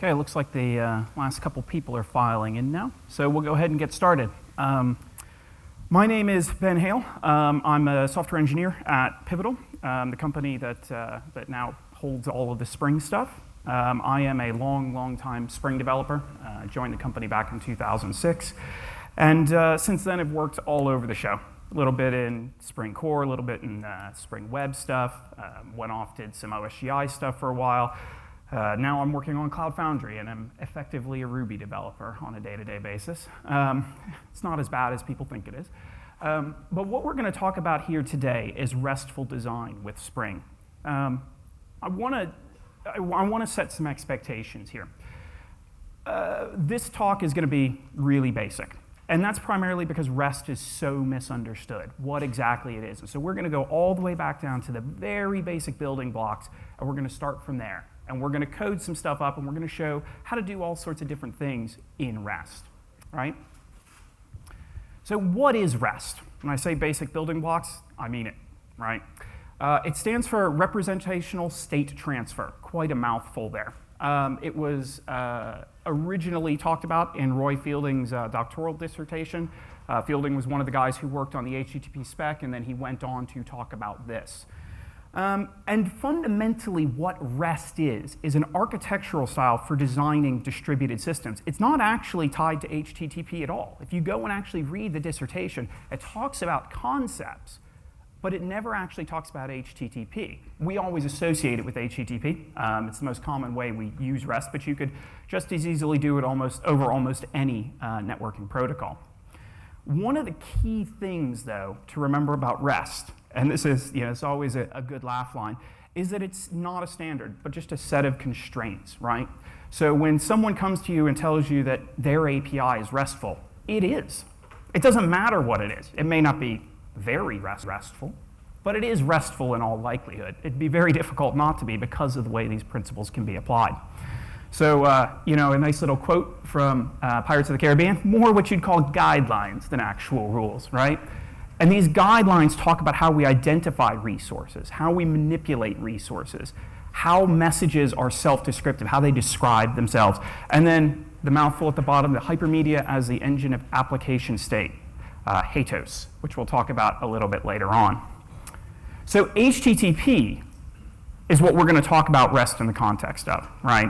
Okay, it looks like the last couple people are filing in now, so we'll go ahead and get started. My name is Ben Hale. I'm a software engineer at Pivotal, the company that now holds all of the Spring stuff. I am a long time Spring developer. Joined the company back in 2006, and since then I've worked all over the show. A little bit in Spring Core, a little bit in Spring Web stuff, went off, did some OSGI stuff for a while. Now I'm working on Cloud Foundry, and I'm effectively a Ruby developer on a day-to-day basis. It's not as bad as people think it is. But what we're going to talk about here today is RESTful design with Spring. I want to set some expectations here. This talk is going to be really basic. And that's primarily because REST is so misunderstood, what exactly it is. And so we're going to go all the way back down to the very basic building blocks, and we're going to start from there. And we're going to code some stuff up, and we're going to show how to do all sorts of different things in REST, right? So what is REST? When I say basic building blocks, I mean it, right? It stands for Representational State Transfer. Quite a mouthful there. It was originally talked about in Roy Fielding's doctoral dissertation. Fielding was one of the guys who worked on the HTTP spec, and then he went on to talk about this. And fundamentally what REST is an architectural style for designing distributed systems. It's not actually tied to HTTP at all. If you go and actually read the dissertation, it talks about concepts, but it never actually talks about HTTP. We always associate it with HTTP. It's the most common way we use REST, but you could just as easily do it over almost any networking protocol. One of the key things, though, to remember about REST, and this is, it's always a good laugh line, is that it's not a standard, but just a set of constraints, right? So when someone comes to you and tells you that their API is RESTful, it is. It doesn't matter what it is. It may not be very RESTful, but it is RESTful in all likelihood. It'd be very difficult not to be because of the way these principles can be applied. So, a nice little quote from Pirates of the Caribbean, more what you'd call guidelines than actual rules, right? And these guidelines talk about how we identify resources, how we manipulate resources, how messages are self-descriptive, how they describe themselves. And then the mouthful at the bottom, the hypermedia as the engine of application state, HATOS, which we'll talk about a little bit later on. So HTTP is what we're going to talk about REST in the context of, right?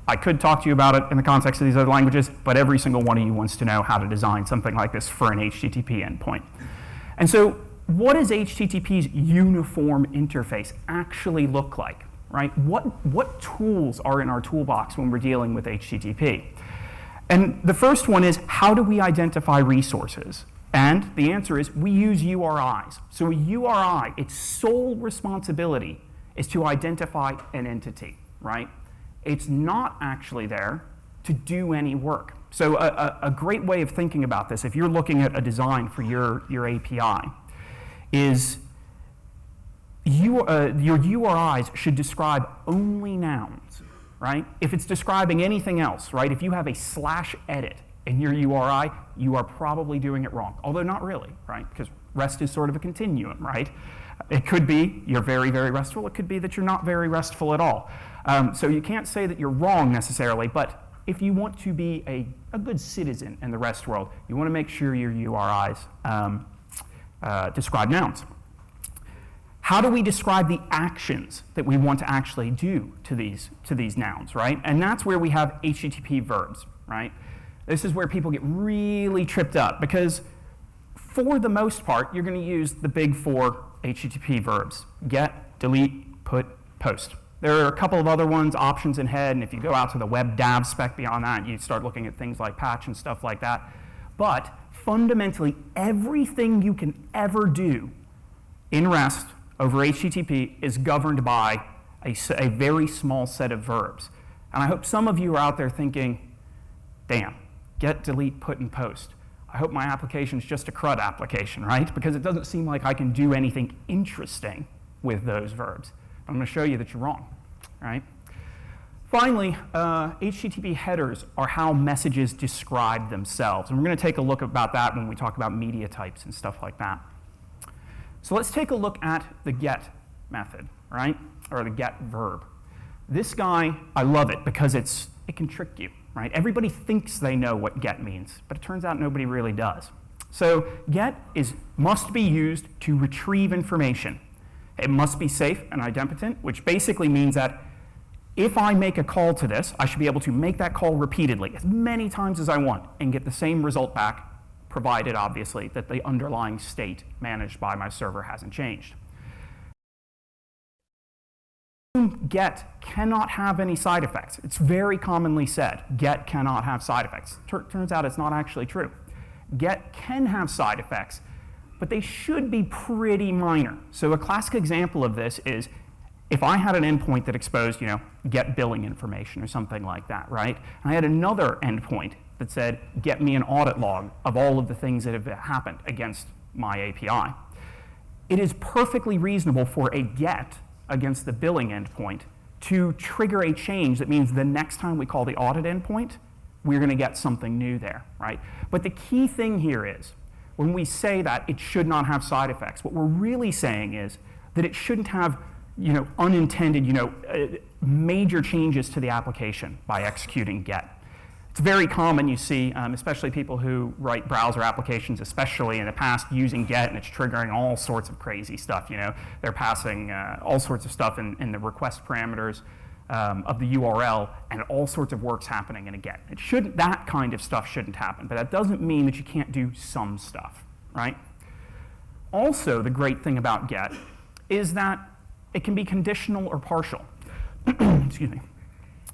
I could talk to you about it in the context of these other languages, but every single one of you wants to know how to design something like this for an HTTP endpoint. And so what does HTTP's uniform interface actually look like, right? What tools are in our toolbox when we're dealing with HTTP? And the first one is, how do we identify resources? And the answer is, we use URIs. So a URI, its sole responsibility is to identify an entity, right? It's not actually there to do any work. So a great way of thinking about this, if you're looking at a design for your API, is your URIs should describe only nouns, right? If it's describing anything else, right? If you have a /edit in your URI, you are probably doing it wrong. Although not really, right? Because REST is sort of a continuum, right? It could be you're very RESTful. It could be that you're not very RESTful at all. So you can't say that you're wrong necessarily, but if you want to be a good citizen in the REST world, you want to make sure your URIs describe nouns. How do we describe the actions that we want to actually do to these nouns, right? And that's where we have HTTP verbs, right? This is where people get really tripped up because for the most part, you're going to use the big four HTTP verbs: get, delete, put, post. There are a couple of other ones, options and head, and if you go out to the web dev spec beyond that, you start looking at things like patch and stuff like that. But fundamentally, everything you can ever do in REST over HTTP is governed by a very small set of verbs. And I hope some of you are out there thinking, damn, get, delete, put, and post. I hope my application is just a CRUD application, right? Because it doesn't seem like I can do anything interesting with those verbs. I'm going to show you that you're wrong, right? Finally, HTTP headers are how messages describe themselves. And we're going to take a look about that when we talk about media types and stuff like that. So let's take a look at the get method, right? Or the get verb. This guy, I love it because it's it can trick you, right? Everybody thinks they know what get means, but it turns out nobody really does. So get must be used to retrieve information. It must be safe and idempotent, which basically means that if I make a call to this, I should be able to make that call repeatedly, as many times as I want, and get the same result back, provided, obviously, that the underlying state managed by my server hasn't changed. Get cannot have any side effects. It's very commonly said, get cannot have side effects. Turns out it's not actually true. Get can have side effects, but they should be pretty minor. So a classic example of this is if I had an endpoint that exposed, get billing information or something like that, right? And I had another endpoint that said, get me an audit log of all of the things that have happened against my API. It is perfectly reasonable for a get against the billing endpoint to trigger a change that means the next time we call the audit endpoint, we're going to get something new there, right? But the key thing here is, when we say that it should not have side effects, what we're really saying is that it shouldn't have unintended, major changes to the application by executing get. It's very common, you see, especially people who write browser applications, especially in the past, using get, and it's triggering all sorts of crazy stuff. They're passing all sorts of stuff in the request parameters of the URL, and all sorts of work's happening in a get. That kind of stuff shouldn't happen, but that doesn't mean that you can't do some stuff, right? Also, the great thing about get is that it can be conditional or partial. Excuse me.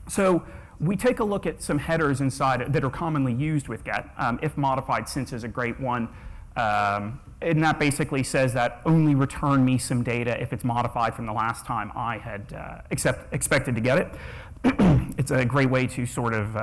So we take a look at some headers inside that are commonly used with get. If modified since is a great one. And that basically says that only return me some data if it's modified from the last time I had expected to get it. It's a great way to sort of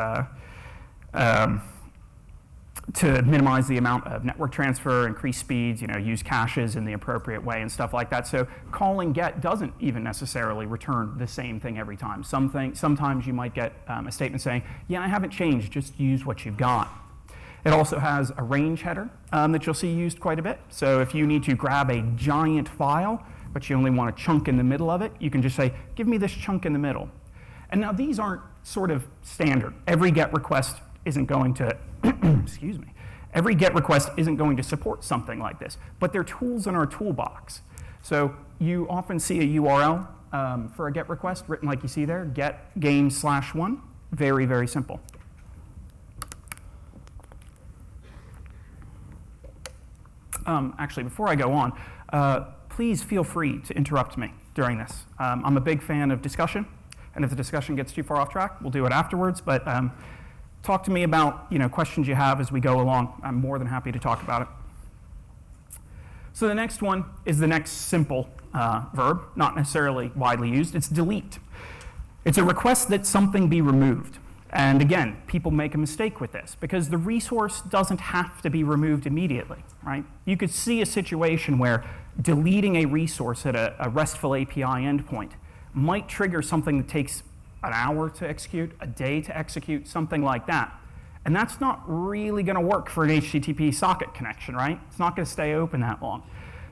to minimize the amount of network transfer, increase speeds, use caches in the appropriate way and stuff like that. So calling get doesn't even necessarily return the same thing every time. Sometimes you might get a statement saying, yeah, I haven't changed, just use what you've got. It also has a range header that you'll see used quite a bit. So if you need to grab a giant file, but you only want a chunk in the middle of it, you can just say, give me this chunk in the middle. And now these aren't sort of standard. Every get request isn't going to, excuse me, every get request isn't going to support something like this, but they're tools in our toolbox. So you often see a URL for a get request written like you see there, get game/1, very, very simple. Actually, before I go on, please feel free to interrupt me during this. I'm a big fan of discussion, and if the discussion gets too far off track, we'll do it afterwards, but talk to me about questions you have as we go along. I'm more than happy to talk about it. So the next one is the next simple verb, not necessarily widely used. It's delete. It's a request that something be removed. And again, people make a mistake with this because the resource doesn't have to be removed immediately, right? You could see a situation where deleting a resource at a RESTful API endpoint might trigger something that takes an hour to execute, a day to execute, something like that. And that's not really going to work for an HTTP socket connection, right? It's not going to stay open that long.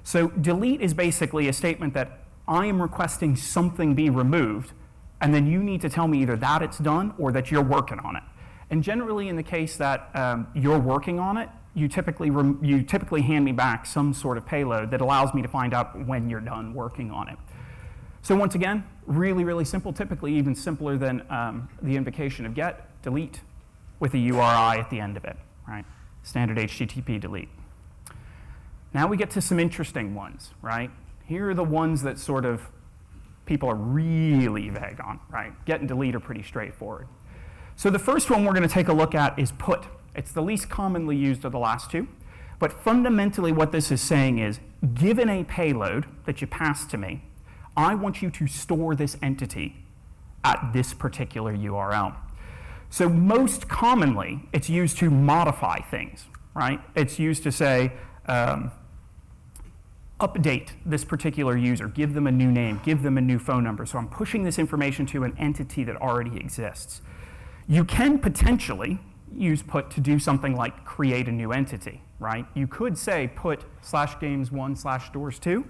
So delete is basically a statement that I am requesting something be removed, and then you need to tell me either that it's done or that you're working on it. And generally in the case that you're working on it, you typically hand me back some sort of payload that allows me to find out when you're done working on it. So once again, really, really simple, typically even simpler than the invocation of get, delete, with a URI at the end of it, right? Standard HTTP delete. Now we get to some interesting ones, right? Here are the ones that sort of people are really vague on, right? Get and delete are pretty straightforward. So the first one we're going to take a look at is put. It's the least commonly used of the last two. But fundamentally what this is saying is, given a payload that you pass to me, I want you to store this entity at this particular URL. So most commonly, it's used to modify things, right? It's used to say, update this particular user, give them a new name, give them a new phone number. So I'm pushing this information to an entity that already exists. You can potentially use put to do something like create a new entity, right? You could say put /games1/doors2,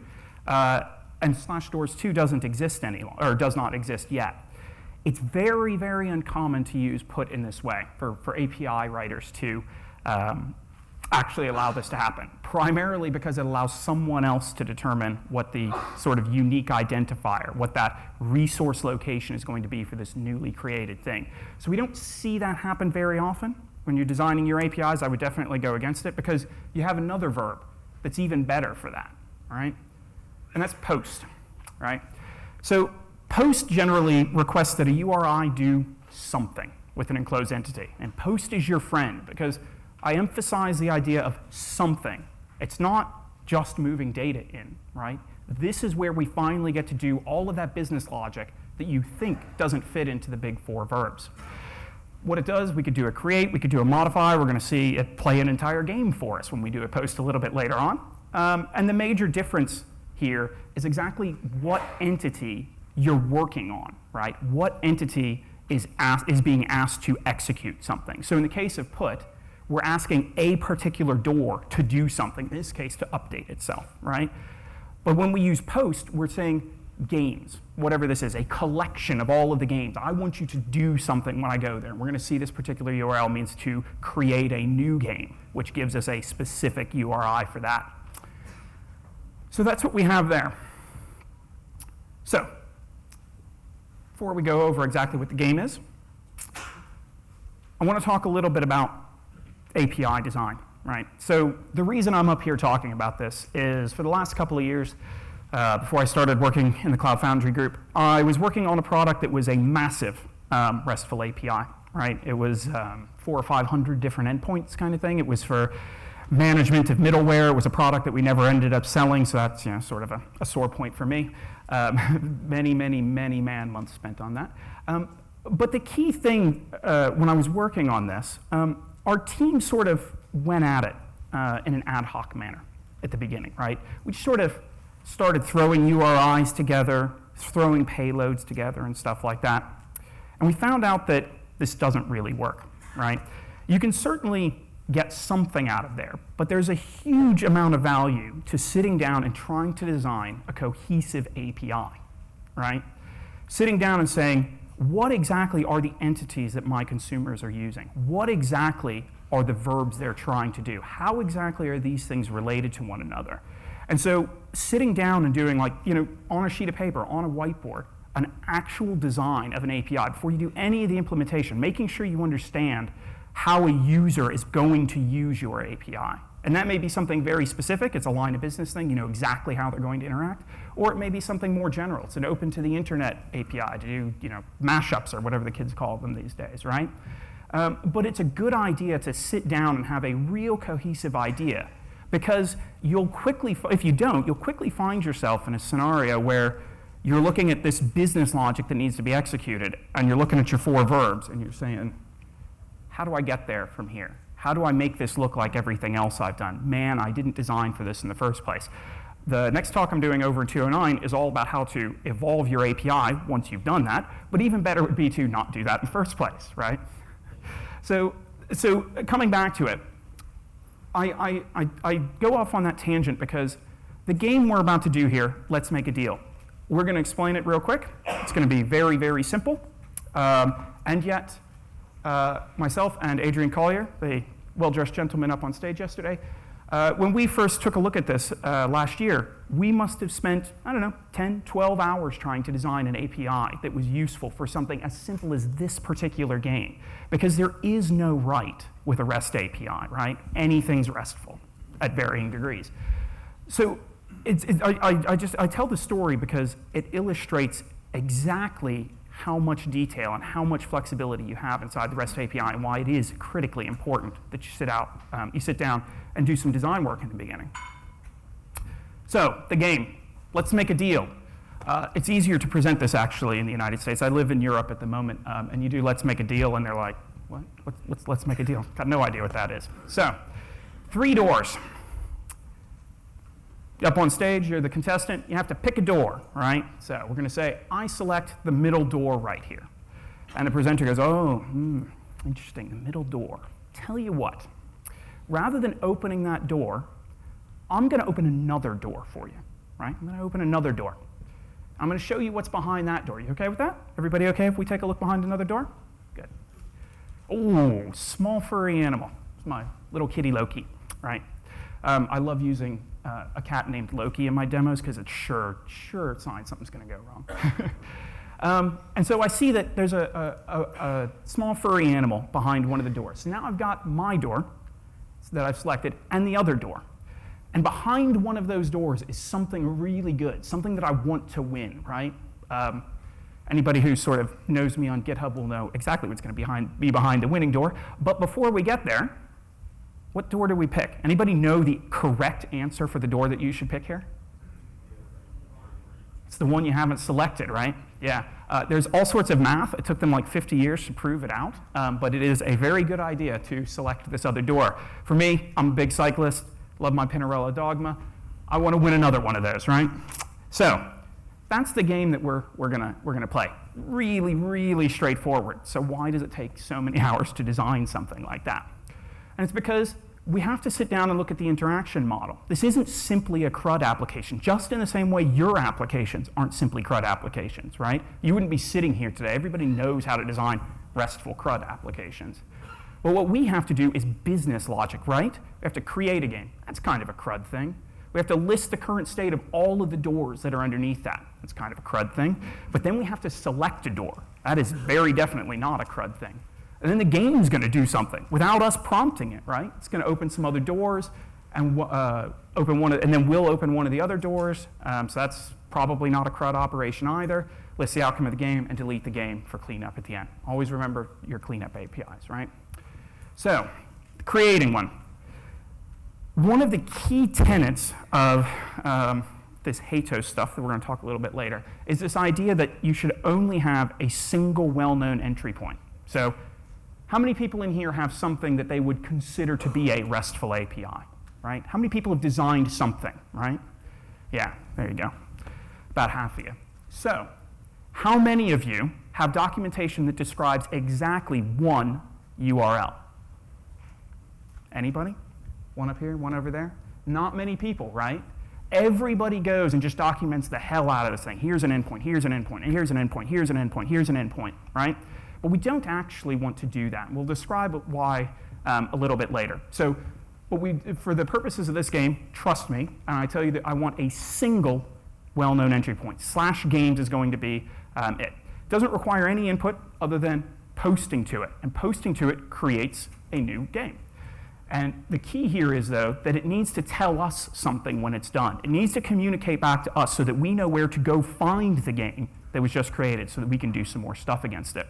and /doors2 doesn't exist any longer, or does not exist yet. It's very, very uncommon to use put in this way for API writers to actually allow this to happen, primarily because it allows someone else to determine what the sort of unique identifier, what that resource location is going to be for this newly created thing. So we don't see that happen very often. When you're designing your APIs, I would definitely go against it because you have another verb that's even better for that, all right? And that's post, right? So post generally requests that a URI do something with an enclosed entity. And post is your friend because I emphasize the idea of something. It's not just moving data in, right? This is where we finally get to do all of that business logic that you think doesn't fit into the big four verbs. What it does, we could do a create, we could do a modify. We're going to see it play an entire game for us when we do a post a little bit later on. And the major difference here is exactly what entity you're working on, right? What entity is being asked to execute something. So in the case of put, we're asking a particular door to do something, in this case to update itself, right? But when we use post, we're saying games, whatever this is, a collection of all of the games. I want you to do something when I go there. We're going to see this particular URL means to create a new game, which gives us a specific URI for that. So that's what we have there. So before we go over exactly what the game is, I want to talk a little bit about API design, right? So the reason I'm up here talking about this is for the last couple of years, before I started working in the Cloud Foundry group, I was working on a product that was a massive RESTful API, right? It was 400 or 500 different endpoints kind of thing. It was for management of middleware. It was a product that we never ended up selling, so that's sort of a sore point for me. Many man-months spent on that. But the key thing when I was working on this, our team sort of went at it in an ad hoc manner at the beginning, right? We just sort of started throwing URIs together, throwing payloads together and stuff like that. And we found out that this doesn't really work, right? You can certainly get something out of there, but there's a huge amount of value to sitting down and trying to design a cohesive API, right? Sitting down and saying, what exactly are the entities that my consumers are using? What exactly are the verbs they're trying to do? How exactly are these things related to one another? And so sitting down and doing, like, on a sheet of paper, on a whiteboard, an actual design of an API before you do any of the implementation, making sure you understand how a user is going to use your API. And that may be something very specific. It's a line of business thing. You know exactly how they're going to interact. Or it may be something more general. It's an open to the internet API to do mashups or whatever the kids call them these days, right? But it's a good idea to sit down and have a real cohesive idea, because you'll quickly, if you don't, you'll quickly find yourself in a scenario where you're looking at this business logic that needs to be executed, and you're looking at your four verbs, and you're saying, how do I get there from here? How do I make this look like everything else I've done? Man, I didn't design for this in the first place. The next talk I'm doing over in 209 is all about how to evolve your API once you've done that, but even better would be to not do that in the first place, right? So coming back to it, I go off on that tangent because the game we're about to do here, let's make a deal. We're going to explain it real quick. It's going to be very, very simple. And yet, myself and Adrian Collier, the well-dressed gentleman up on stage yesterday, when we first took a look at this last year, we must have spent, 10, 12 hours trying to design an API that was useful for something as simple as this particular game. Because there is no right with a REST API, right? Anything's RESTful at varying degrees. So I tell the story because it illustrates exactly how much detail and how much flexibility you have inside the REST API and why it is critically important that you sit down and do some design work in the beginning. So the game, let's make a deal. It's easier to present this actually in the United States. I live in Europe at the moment, and you do let's make a deal, and they're like, what? Let's make a deal? Got no idea what that is. So 3 doors. Up on stage, you're the contestant, you have to pick a door, right? So we're going to say, I select the middle door right here. And the presenter goes, oh, interesting, the middle door. Tell you what, rather than opening that door, I'm going to open another door for you, right? I'm going to open another door. I'm going to show you what's behind that door. You okay with that? Everybody okay if we take a look behind another door? Good. Oh, small furry animal. It's my little kitty Loki, right? I love using a cat named Loki in my demos because it's sure sign something's going to go wrong. And so I see that there's a small furry animal behind one of the doors. So now I've got my door that I've selected and the other door. And behind one of those doors is something really good, something that I want to win, right? Anybody who sort of knows me on GitHub will know exactly what's going to be behind the winning door. But before we get there, what door do we pick? Anybody know the correct answer for the door that you should pick here? It's the one you haven't selected, right? Yeah. There's all sorts of math. It took them like 50 years to prove it out, but it is a very good idea to select this other door. For me, I'm a big cyclist, love my Pinarello Dogma. I want to win another one of those, right? So that's the game that we're gonna play. Really, really straightforward. So why does it take so many hours to design something like that? And it's because we have to sit down and look at the interaction model. This isn't simply a CRUD application, just in the same way your applications aren't simply CRUD applications, right? You wouldn't be sitting here today. Everybody knows how to design RESTful CRUD applications. But what we have to do is business logic, right? We have to create a game. That's kind of a CRUD thing. We have to list the current state of all of the doors that are underneath that. That's kind of a CRUD thing. But then we have to select a door. That is very definitely not a CRUD thing. And then the game's going to do something without us prompting it, right? It's going to open some other doors and and then we'll open one of the other doors. So that's probably not a CRUD operation either. List the outcome of the game and delete the game for cleanup at the end. Always remember your cleanup APIs, right? So, creating one. One of the key tenets of this HATO stuff that we're going to talk a little bit later is this idea that you should only have a single well-known entry point. So, how many people in here have something that they would consider to be a RESTful API, right? How many people have designed something, right? Yeah, there you go. About half of you. So, how many of you have documentation that describes exactly one URL? Anybody? One up here, one over there? Not many people, right? Everybody goes and just documents the hell out of this thing. Here's an endpoint, here's an endpoint, and here's an endpoint, here's an endpoint, here's an endpoint, right? But we don't actually want to do that. We'll describe why a little bit later. So for the purposes of this game, trust me, and I tell you that I want a single well-known entry point. /games is going to be it. Doesn't require any input other than posting to it. And posting to it creates a new game. And the key here is, though, that it needs to tell us something when it's done. It needs to communicate back to us so that we know where to go find the game that was just created so that we can do some more stuff against it.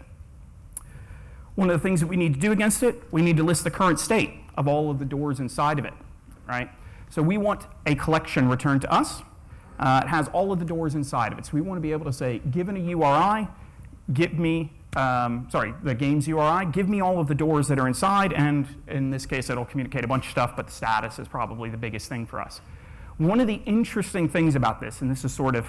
One of the things that we need to do against it, we need to list the current state of all of the doors inside of it, right? So we want a collection returned to us. It has all of the doors inside of it. So we want to be able to say, given a URI, give me, the game's URI, give me all of the doors that are inside, and in this case, it'll communicate a bunch of stuff, but the status is probably the biggest thing for us. One of the interesting things about this, and this is sort of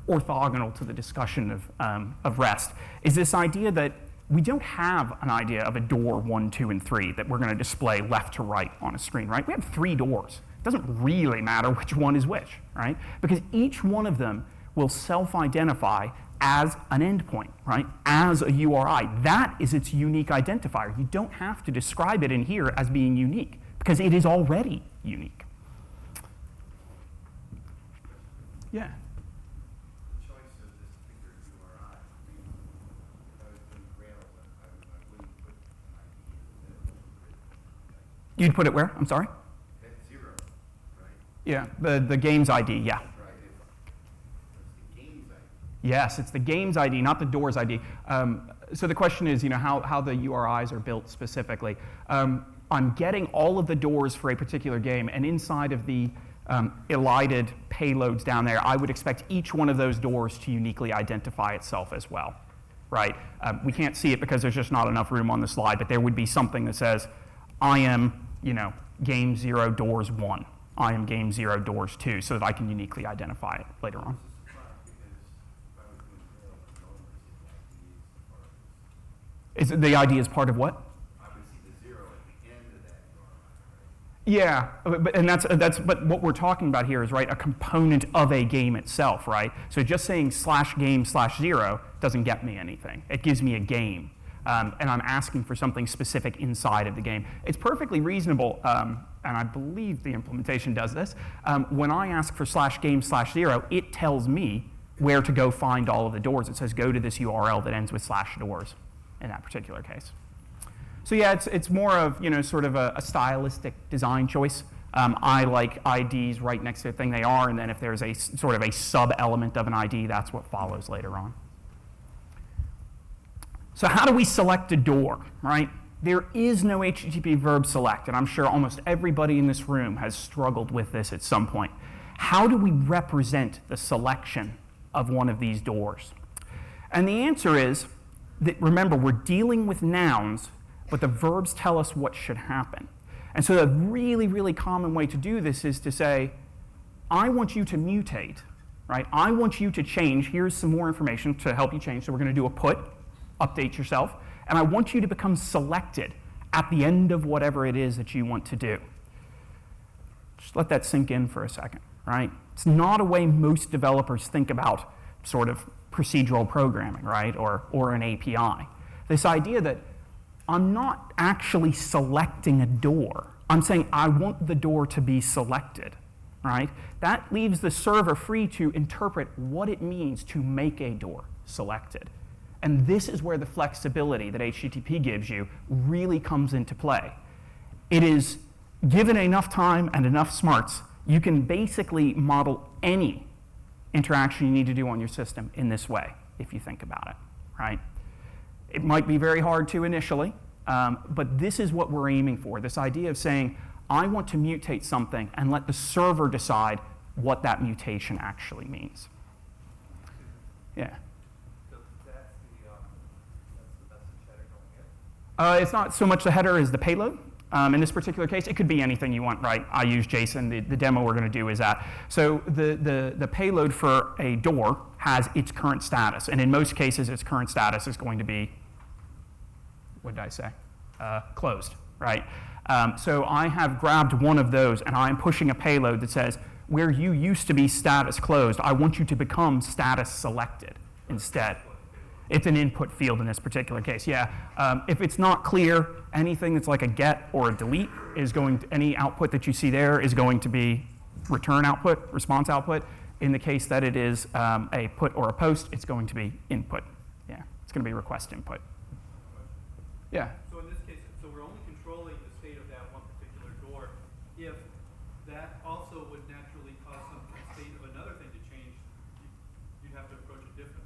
orthogonal to the discussion of REST, is this idea that we don't have an idea of a door 1, 2, and 3 that we're going to display left to right on a screen, right? We have 3 doors. It doesn't really matter which one is which, right? Because each one of them will self-identify as an endpoint, right? As a URI. That is its unique identifier. You don't have to describe it in here as being unique because it is already unique. Yeah. You'd put it where? I'm sorry? At 0, right? Yeah, the game's ID, yeah. Right. It's the game's ID. Yes, it's the game's ID, not the door's ID. So the question is, how the URIs are built specifically. I'm getting all of the doors for a particular game, and inside of the elided payloads down there, I would expect each one of those doors to uniquely identify itself as well, right? We can't see it because there's just not enough room on the slide, but there would be something that says, I am, game 0 doors 1. I am game 0 doors 2, so that I can uniquely identify it later on. Is the ID is part of what? I would see the 0 at the end of that URI, Yeah, but what we're talking about here is, right, a component of a game itself, right? So just saying /game/0 doesn't get me anything. It gives me a game, and I'm asking for something specific inside of the game. It's perfectly reasonable, and I believe the implementation does this. When I ask for /game/0, it tells me where to go find all of the doors. It says go to this URL that ends with /doors in that particular case. So yeah, it's more of, sort of a stylistic design choice. I like IDs right next to the thing they are, and then if there's a sort of a sub-element of an ID, that's what follows later on. So how do we select a door, right? There is no HTTP verb select, and I'm sure almost everybody in this room has struggled with this at some point. How do we represent the selection of one of these doors? And the answer is that, remember, we're dealing with nouns, but the verbs tell us what should happen. And so a really, really common way to do this is to say, I want you to mutate, right? I want you to change. Here's some more information to help you change. So we're going to do a put, update yourself, and I want you to become selected at the end of whatever it is that you want to do. Just let that sink in for a second, right? It's not a way most developers think about sort of procedural programming, right, or an API. This idea that I'm not actually selecting a door. I'm saying I want the door to be selected, right? That leaves the server free to interpret what it means to make a door selected. And this is where the flexibility that HTTP gives you really comes into play. It is, given enough time and enough smarts, you can basically model any interaction you need to do on your system in this way, if you think about it, right? It might be very hard to initially, but this is what we're aiming for, this idea of saying, I want to mutate something and let the server decide what that mutation actually means. Yeah? So that's the message header going in? It's not so much the header as the payload. In this particular case, it could be anything you want, right? I use JSON. The demo we're going to do is that. So the payload for a door has its current status. And in most cases, its current status is going to be, what did I say? Closed, right? So I have grabbed one of those, and I'm pushing a payload that says, where you used to be status closed, I want you to become status selected instead. It's an input field in this particular case, yeah. If it's not clear, anything that's like a get or a delete is going to, any output that you see there is going to be return output, response output. In the case that it is a put or a post, it's going to be input. Yeah, it's going to be request input. Yeah. So in this case, so we're only controlling the state of that one particular door. If that also would naturally cause the state of another thing to change, you'd have to approach it differently.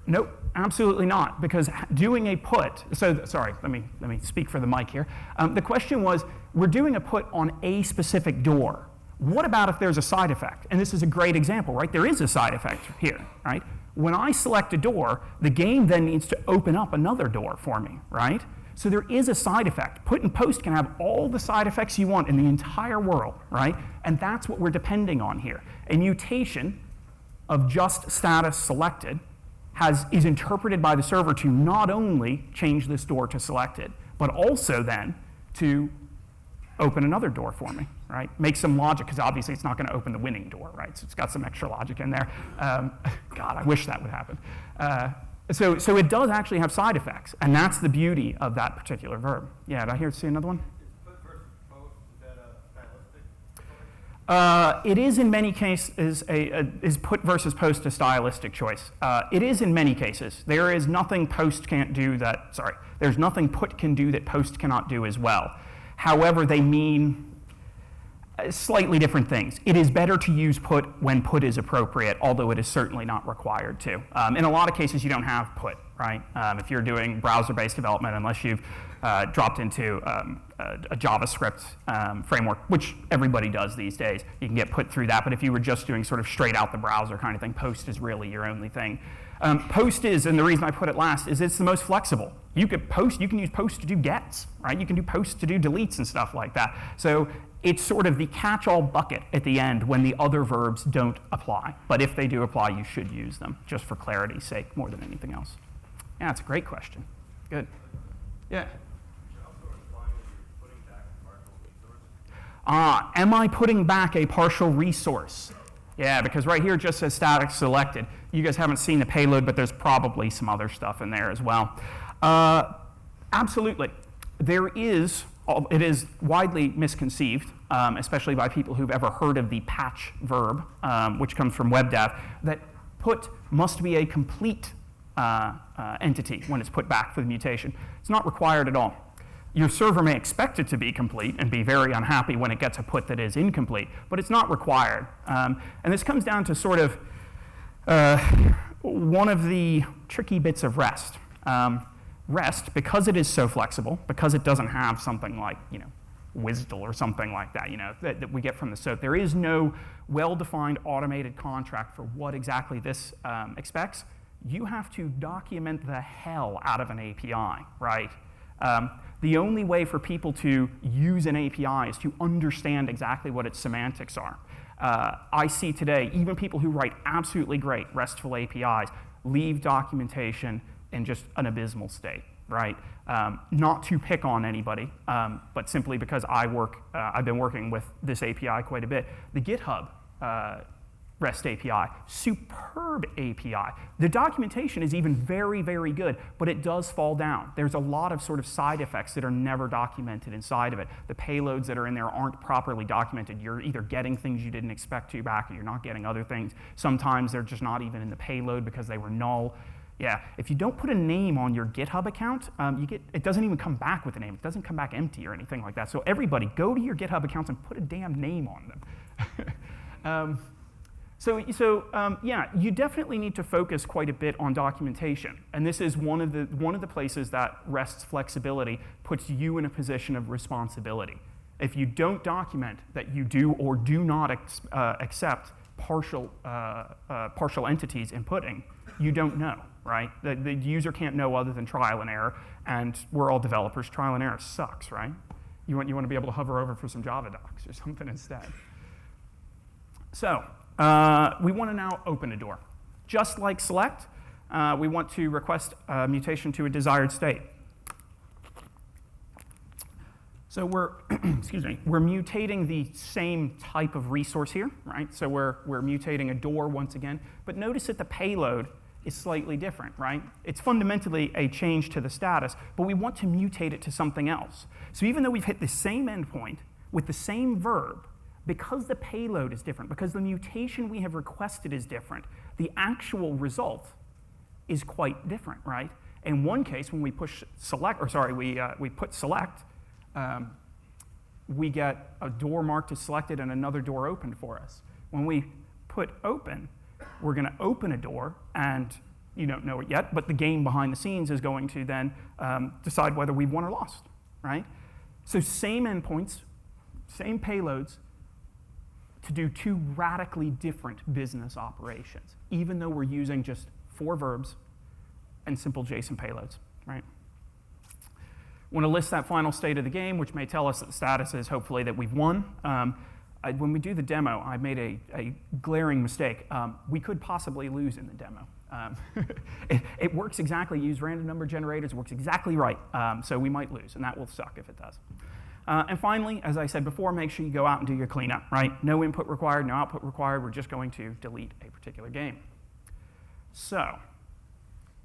Nope, absolutely not, because doing a put, so sorry, let me speak for the mic here. The question was, we're doing a put on a specific door. What about if there's a side effect? And this is a great example, right? There is a side effect here, right? When I select a door, the game then needs to open up another door for me, right? So there is a side effect. Put and post can have all the side effects you want in the entire world, right? And that's what we're depending on here. A mutation of just status selected is interpreted by the server to not only change this door to selected, but also then to open another door for me, right? Make some logic, because obviously it's not going to open the winning door, right? So it's got some extra logic in there. God, I wish that would happen. So it does actually have side effects, and that's the beauty of that particular verb. Yeah, did I see another one? Is put versus post, is that a stylistic choice? It is in many cases, is put versus post a stylistic choice. It is in many cases. There is nothing post can't do that, sorry, there's nothing put can do that post cannot do as well. However, they mean slightly different things. It is better to use put when put is appropriate, although it is certainly not required to. In a lot of cases, you don't have put, right? If you're doing browser-based development, unless you've dropped into a JavaScript framework, which everybody does these days, you can get put through that. But if you were just doing sort of straight out the browser kind of thing, post is really your only thing. Post is, and the reason I put it last, is it's the most flexible. You can use post to do gets, right? You can do post to do deletes and stuff like that. So it's sort of the catch-all bucket at the end when the other verbs don't apply. But if they do apply, you should use them, just for clarity's sake, more than anything else. Yeah, it's a great question. Good. Yeah. Am I putting back a partial resource? Yeah, because right here it just says static selected. You guys haven't seen the payload, but there's probably some other stuff in there as well. Absolutely. It is widely misconceived, especially by people who've ever heard of the patch verb, which comes from web dev, that put must be a complete entity when it's put back for the mutation. It's not required at all. Your server may expect it to be complete and be very unhappy when it gets a put that is incomplete, but it's not required. And this comes down to sort of one of the tricky bits of REST. REST, because it is so flexible, because it doesn't have something like, WSDL or something like that, that we get from the SOAP, there is no well-defined automated contract for what exactly this expects. You have to document the hell out of an API, right? The only way for people to use an API is to understand exactly what its semantics are. I see today, even people who write absolutely great RESTful APIs leave documentation in just an abysmal state, right? Not to pick on anybody, but simply because I've been working with this API quite a bit. The GitHub REST API, superb API. The documentation is even very, very good, but it does fall down. There's a lot of sort of side effects that are never documented inside of it. The payloads that are in there aren't properly documented. You're either getting things you didn't expect to back, or you're not getting other things. Sometimes they're just not even in the payload because they were null. Yeah, if you don't put a name on your GitHub account, it doesn't even come back with a name. It doesn't come back empty or anything like that. So everybody, go to your GitHub accounts and put a damn name on them. Yeah, you definitely need to focus quite a bit on documentation. And this is one of the places that REST's flexibility puts you in a position of responsibility. If you don't document that you do or do not accept partial entities inputting, you don't know, right? The user can't know other than trial and error, and we're all developers. Trial and error sucks, right? You want to be able to hover over for some Java docs or something instead. So we want to now open a door. Just like select, we want to request a mutation to a desired state. So we're, excuse me, we're mutating the same type of resource here, right? So we're mutating a door once again, but notice that the payload is slightly different, right? It's fundamentally a change to the status, but we want to mutate it to something else. So even though we've hit the same endpoint with the same verb, because the payload is different, because the mutation we have requested is different, the actual result is quite different, right? In one case, when we push select, or sorry, we put select, we get a door marked as selected and another door opened for us. When we put open, we're going to open a door, and you don't know it yet, but the game behind the scenes is going to then decide whether we've won or lost, right? So same endpoints, same payloads, to do two radically different business operations, even though we're using just 4 verbs and simple JSON payloads, right? Want to list that final state of the game, which may tell us that the status is hopefully that we've won. When we do the demo, I made a glaring mistake. We could possibly lose in the demo. It works exactly, use random number generators, works exactly right. So we might lose, and that will suck if it does. And finally, as I said before, make sure you go out and do your cleanup, right? No input required, no output required. We're just going to delete a particular game. So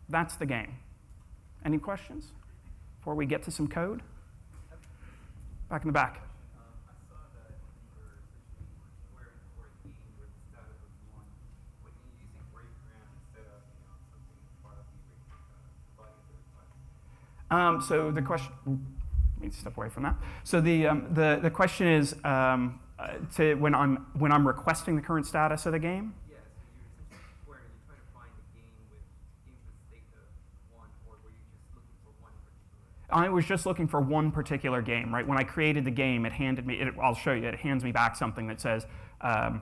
that's the game. Any questions before we get to some code? Back in the back. I saw that you were essentially querying for a game where the status was 1, but you're using breakgrams instead of something as part of the body of the request. So the question, let me step away from that. So the question is when I'm requesting the current status of the game. Yeah, so you're essentially querying, you're trying to find a game with state of 1, or were you just looking for one particular? I was just looking for one particular game, right? When I created the game, it handed me. I'll show you. It hands me back something that says,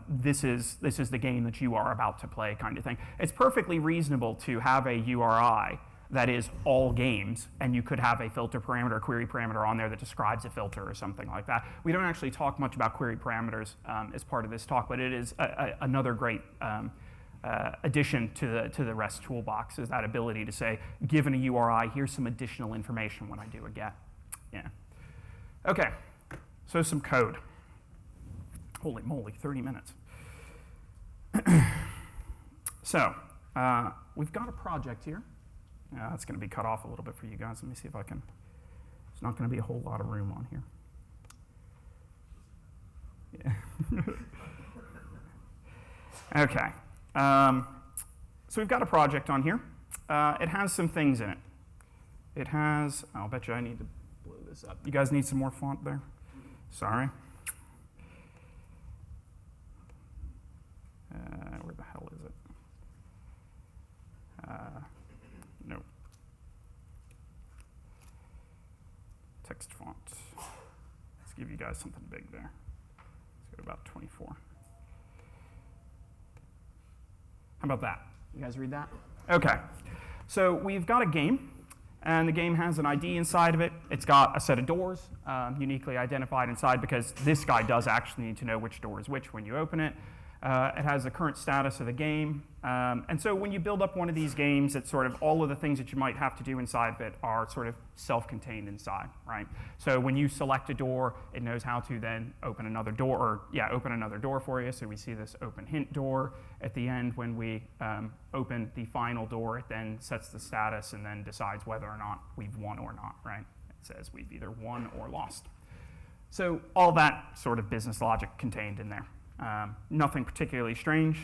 "This is the game that you are about to play," kind of thing. It's perfectly reasonable to have a URI that is all games, and you could have a filter parameter, query parameter on there that describes a filter or something like that. We don't actually talk much about query parameters as part of this talk, but it is another great addition to the REST toolbox, is that ability to say, given a URI, here's some additional information when I do a get. Yeah. Okay, so some code. Holy moly, 30 minutes. So, we've got a project here. It's going to be cut off a little bit for you guys. Let me see if I can. There's not going to be a whole lot of room on here. Yeah. Okay. So we've got a project on here. It has some things in it. It has, I'll bet you I need to blow this up. You guys need some more font there? Sorry. Where the hell is it? No. Text font. Let's give you guys something big there. Let's go to about 24. How about that? You guys read that? Okay. So we've got a game, and the game has an ID inside of it. It's got a set of doors uniquely identified inside because this guy does actually need to know which door is which when you open it. It has the current status of the game. And so when you build up one of these games, it's sort of all of the things that you might have to do inside of it are sort of self-contained inside, right? So when you select a door, it knows how to then open another door, or open another door for you. So we see this open hint door. At the end, when we open the final door, it then sets the status and then decides whether or not we've won or not, right? It says we've either won or lost. So all that sort of business logic contained in there. Nothing particularly strange.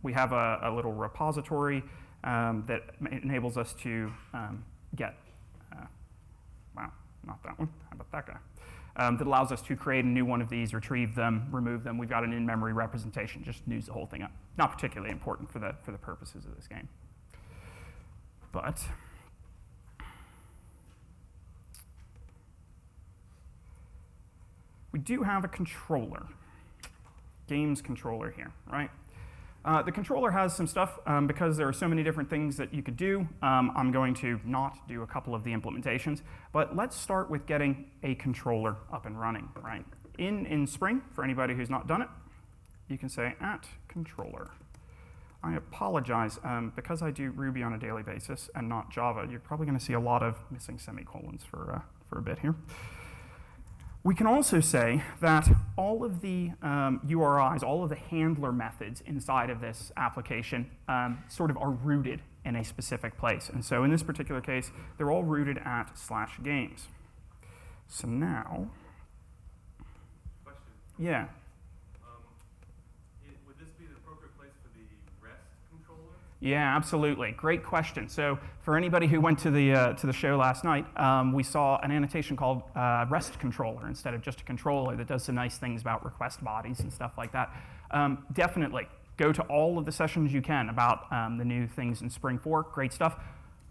We have a little repository that enables us to get, wow, not that one. How about that guy? That allows us to create a new one of these, retrieve them, remove them. We've got an in-memory representation, just news the whole thing up. Not particularly important for the purposes of this game. But we do have a controller. Games controller here, right? The controller has some stuff because there are so many different things that you could do. I'm going to not do a couple of the implementations, but let's start with getting a controller up and running, right? In Spring, for anybody who's not done it, you can say @controller. I apologize, because I do Ruby on a daily basis and not Java, you're probably going to see a lot of missing semicolons for a bit here. We can also say that all of the URIs, all of the handler methods inside of this application sort of are rooted in a specific place. And so in this particular case, they're all rooted at /games. So now, Question. yeah. Would this be the appropriate place for the REST controller? Yeah, absolutely. Great question. So for anybody who went to the show last night, we saw an annotation called REST controller instead of just a controller that does some nice things about request bodies and stuff like that. Definitely go to all of the sessions you can about the new things in Spring 4. Great stuff.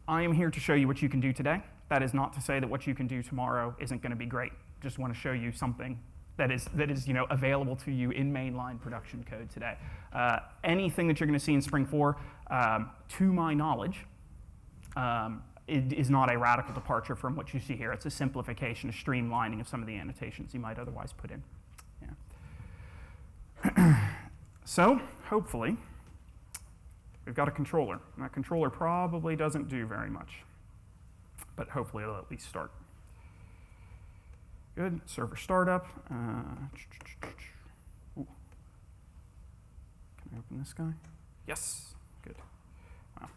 I am here to show you what you can do today. That is not to say that what you can do tomorrow isn't going to be great. Just want to show you something that is available to you in mainline production code today. Anything that you're going to see in Spring 4, to my knowledge, it is not a radical departure from what you see here. It's a simplification, a streamlining of some of the annotations you might otherwise put in. Yeah. So hopefully, we've got a controller. And that controller probably doesn't do very much, but hopefully it'll at least start. Good, server startup. Ooh. Can I open this guy? Yes, good. Wow.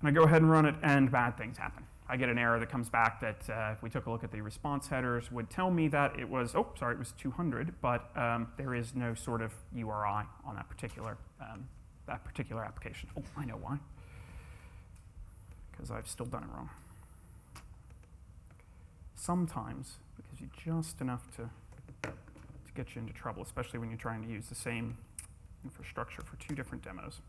And I go ahead and run it, and bad things happen. I get an error that comes back that if we took a look at the response headers, would tell me that it was, it was 200, but there is no sort of URI on that particular application. Oh, I know why. Because I've still done it wrong. Sometimes, because you're just enough to get you into trouble, especially when you're trying to use the same infrastructure for two different demos.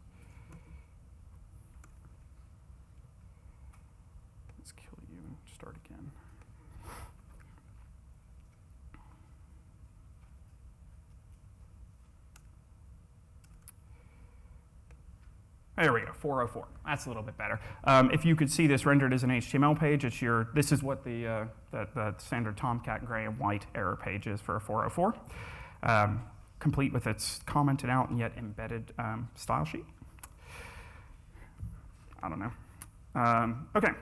Let's kill you and start again. There we go, 404. That's a little bit better. If you could see this rendered as an HTML page, this is what the standard Tomcat gray and white error page is for a 404, complete with its commented out and yet embedded style sheet. I don't know. Okay,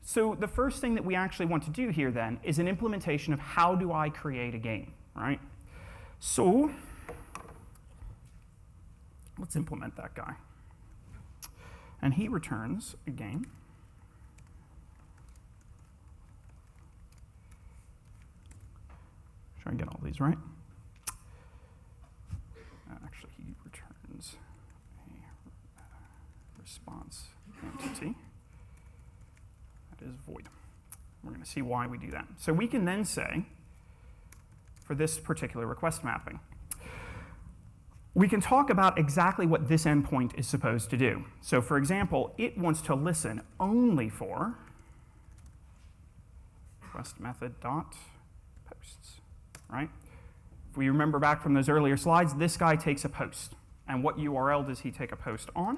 so the first thing that we actually want to do here then is an implementation of how do I create a game, right? So let's implement that guy. And he returns a game. Try and get all these right. Actually, he returns a response entity that is void. We're going to see why we do that. So we can then say, for this particular request mapping, we can talk about exactly what this endpoint is supposed to do. So for example, it wants to listen only for request method dot posts, right? If we remember back from those earlier slides, this guy takes a post. And what URL does he take a post on?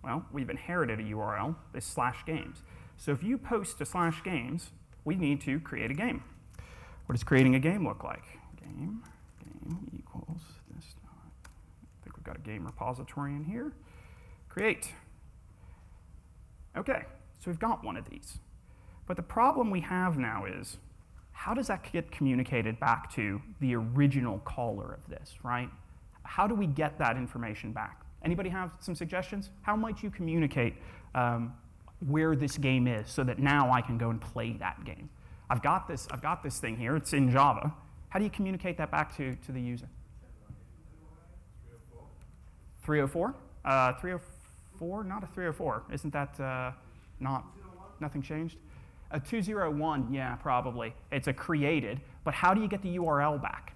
Well, we've inherited a URL, this /games. So if you post to /games, we need to create a game. What does creating a game look like? Game equals this. I think we've got a game repository in here. Create. Okay, so we've got one of these. But the problem we have now is, how does that get communicated back to the original caller of this, right? How do we get that information back? Anybody have some suggestions? How might you communicate where this game is so that now I can go and play that game? I've got this thing here, it's in Java. How do you communicate that back to the user? 304? 304? Not a 304. Isn't that nothing changed? A 201, yeah, probably. It's a created, but how do you get the URL back?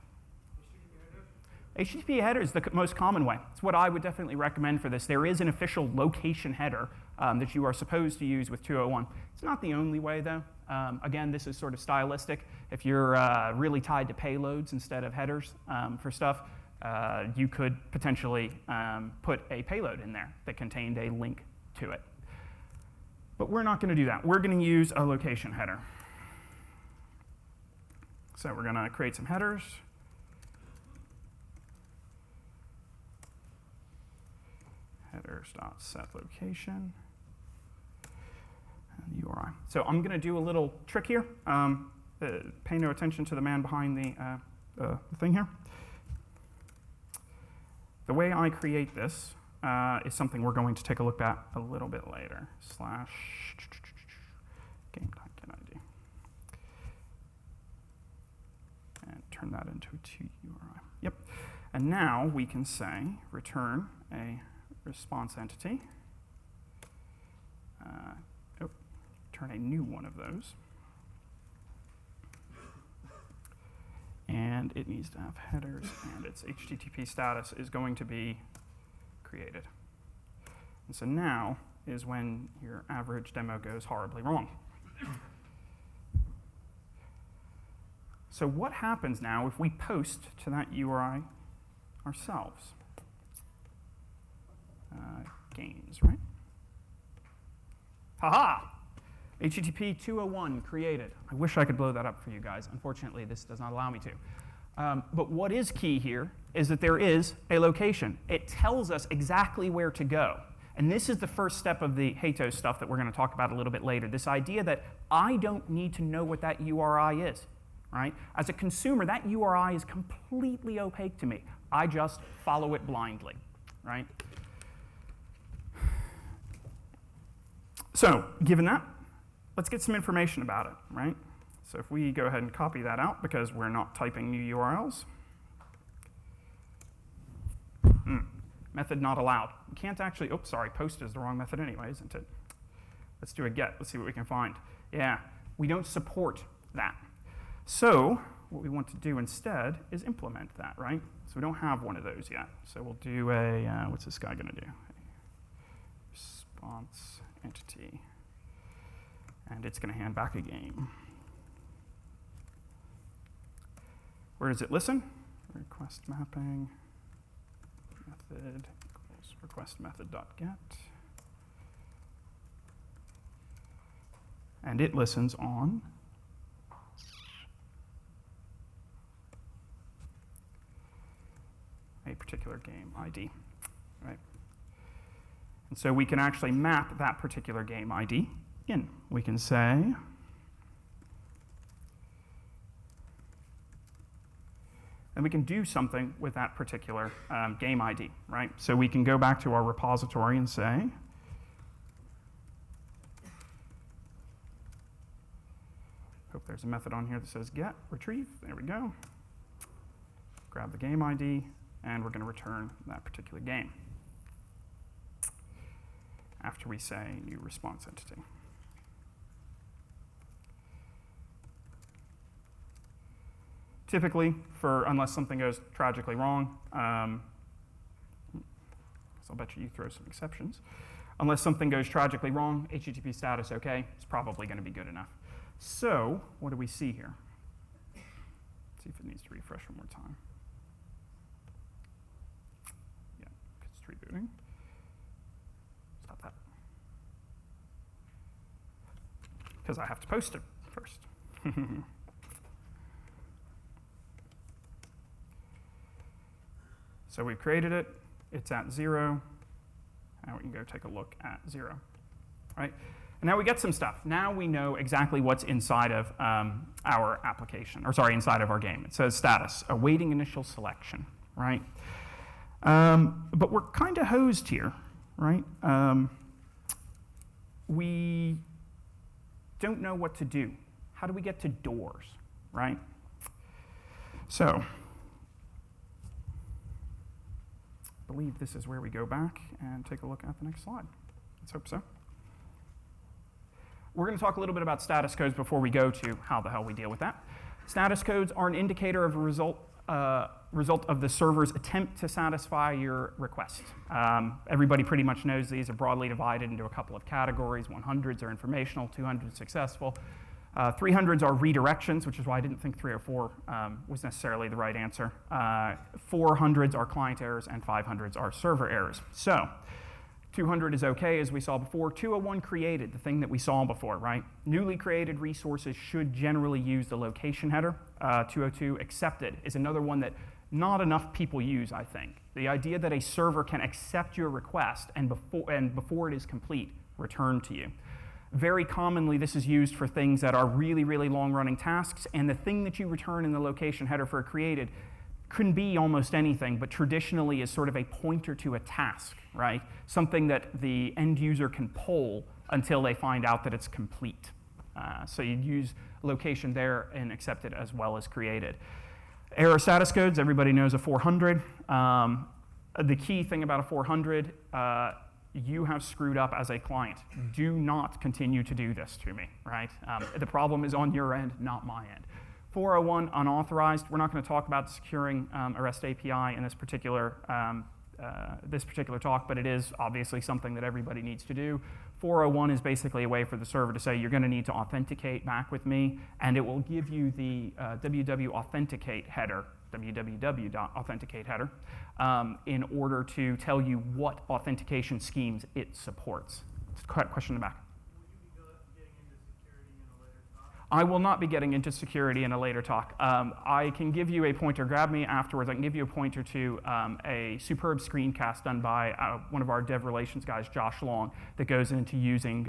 HTTP header is the most common way. It's what I would definitely recommend for this. There is an official location header that you are supposed to use with 201. It's not the only way, though. Again, this is sort of stylistic. If you're really tied to payloads instead of headers for stuff, you could potentially put a payload in there that contained a link to it. But we're not going to do that. We're going to use a location header. So we're going to create some headers. Headers.setLocation and URI. So I'm going to do a little trick here. Pay no attention to the man behind the thing here. The way I create this is something we're going to take a look at a little bit later. /game.getID. And turn that into a URI. Yep. And now we can say return a response entity. Turn a new one of those. And it needs to have headers, and its HTTP status is going to be created. And so now is when your average demo goes horribly wrong. So what happens now if we post to that URI ourselves? Games, right? Haha! HTTP 201 created. I wish I could blow that up for you guys. Unfortunately, this does not allow me to. But what is key here is that there is a location. It tells us exactly where to go. And this is the first step of the HATO stuff that we're going to talk about a little bit later. This idea that I don't need to know what that URI is, right? As a consumer, that URI is completely opaque to me. I just follow it blindly, right? So, given that, let's get some information about it, right? So if we go ahead and copy that out because we're not typing new URLs. Method not allowed. We can't actually, oops, sorry, post is the wrong method anyway, isn't it? Let's do a get. Let's see what we can find. Yeah, we don't support that. So what we want to do instead is implement that, right? So we don't have one of those yet. So we'll do a, what's this guy going to do? A response entity. And it's going to hand back a game. Where does it listen? Request mapping method equals request method.get. And it listens on a particular game ID, right? And so we can actually map that particular game ID in. We can say then we can do something with that particular game ID, right? So we can go back to our repository and say, hope there's a method on here that says get, retrieve. There we go. Grab the game ID, and we're going to return that particular game after we say new response entity. Typically, unless something goes tragically wrong, so I'll bet you throw some exceptions. Unless something goes tragically wrong, HTTP status OK, it's probably going to be good enough. So what do we see here? Let's see if it needs to refresh one more time. Yeah, it's rebooting. Stop that. Because I have to post it first. So we've created it. It's at 0. Now we can go take a look at 0. All right? And now we get some stuff. Now we know exactly what's inside of our application, or sorry, inside of our game. It says status, awaiting initial selection, right? But we're kind of hosed here, right? We don't know what to do. How do we get to doors, right? So, I believe this is where we go back and take a look at the next slide. Let's hope so. We're going to talk a little bit about status codes before we go to how the hell we deal with that. Status codes are an indicator of a result of the server's attempt to satisfy your request. Everybody pretty much knows these are broadly divided into a couple of categories. 100s are informational, 200s successful. 300s are redirections, which is why I didn't think 304 was necessarily the right answer. 400s are client errors, and 500s are server errors. So 200 is OK, as we saw before. 201 created, the thing that we saw before, right? Newly created resources should generally use the location header. 202 accepted is another one that not enough people use, I think. The idea that a server can accept your request and before it is complete, return to you. Very commonly, this is used for things that are really, really long-running tasks, and the thing that you return in the location header for created can be almost anything, but traditionally is sort of a pointer to a task, right? Something that the end user can pull until they find out that it's complete. So you'd use location there and accept it as well as created. Error status codes, everybody knows a 400. The key thing about a 400, you have screwed up as a client. Do not continue to do this to me, right? The problem is on your end, not my end. 401, unauthorized. We're not going to talk about securing a REST API in this particular talk, but it is obviously something that everybody needs to do. 401 is basically a way for the server to say, you're going to need to authenticate back with me, and it will give you the www-authenticate header, www.authenticate header, in order to tell you what authentication schemes it supports. Question in the back. I will not be getting into security in a later talk. I can give you a pointer, grab me afterwards, I can give you a pointer to a superb screencast done by one of our dev relations guys, Josh Long, that goes into using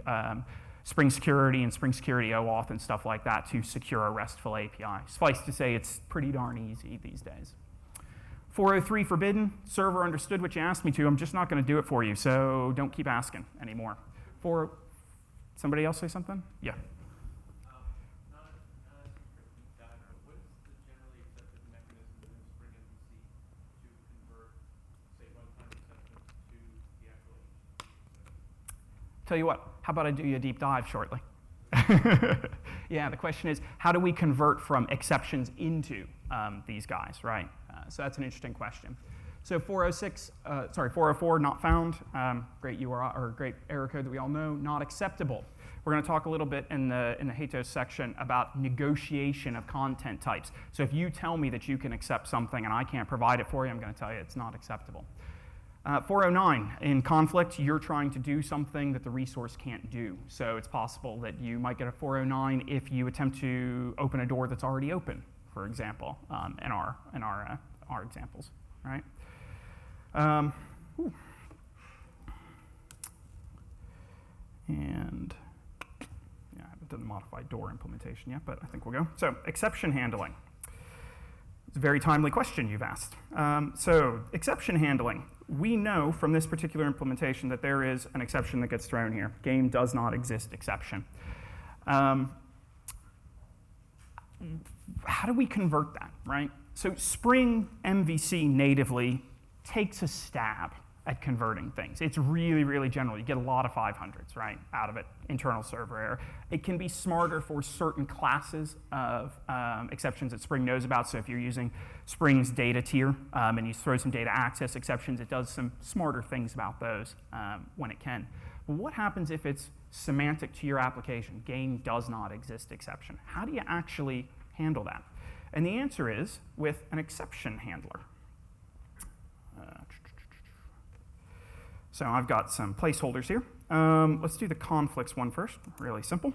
Spring Security and Spring Security OAuth and stuff like that to secure a RESTful API. Suffice to say, it's pretty darn easy these days. 403 forbidden, server understood what you asked me to, I'm just not gonna do it for you, so don't keep asking anymore. Somebody else say something? Yeah. Tell you what, how about I do you a deep dive shortly? Yeah, the question is, how do we convert from exceptions into these guys, right? So that's an interesting question. So 404, not found. Great URI, or great error code that we all know, not acceptable. We're going to talk a little bit in the HATOS section about negotiation of content types. So if you tell me that you can accept something and I can't provide it for you, I'm going to tell you it's not acceptable. 409, in conflict, you're trying to do something that the resource can't do. So it's possible that you might get a 409 if you attempt to open a door that's already open, for example, in our examples, right? And yeah, I haven't done the modified door implementation yet, but I think we'll go. So exception handling. It's a very timely question you've asked. So exception handling. We know from this particular implementation that there is an exception that gets thrown here. Game does not exist exception. How do we convert that, right? So Spring MVC natively takes a stab at converting things. It's really, really general. You get a lot of 500s, right, out of it, internal server error. It can be smarter for certain classes of exceptions that Spring knows about. So if you're using Spring's data tier and you throw some data access exceptions, it does some smarter things about those when it can. But what happens if it's semantic to your application? Game does not exist exception. How do you actually handle that? And the answer is with an exception handler. So I've got some placeholders here. Let's do the conflicts one first. Really simple.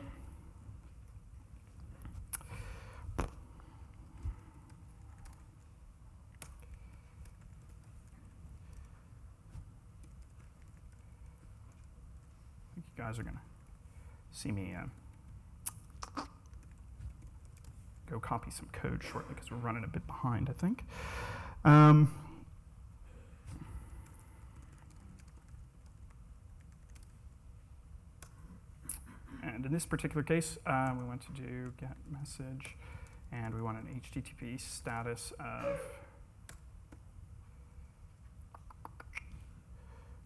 I think you guys are going to see me go copy some code shortly because we're running a bit behind, I think. And in this particular case, we want to do get message, and we want an HTTP status of,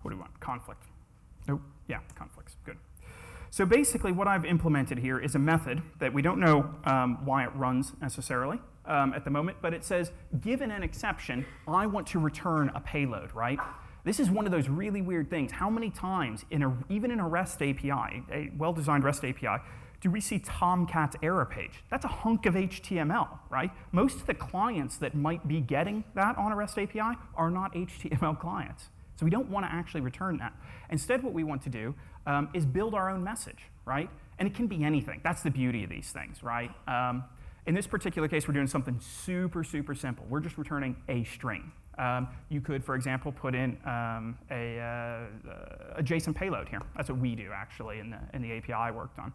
what do we want? Conflict. Nope. Yeah, conflicts. Good. So basically what I've implemented here is a method that we don't know why it runs necessarily at the moment, but it says, given an exception, I want to return a payload, right? This is one of those really weird things. How many times, even in a REST API, a well-designed REST API, do we see Tomcat's error page? That's a hunk of HTML, right? Most of the clients that might be getting that on a REST API are not HTML clients. So we don't want to actually return that. Instead, what we want to do is build our own message, right? And it can be anything. That's the beauty of these things, right? In this particular case, we're doing something super, super simple. We're just returning a string. You could, for example, put in a JSON payload here. That's what we do, actually, in the API I worked on.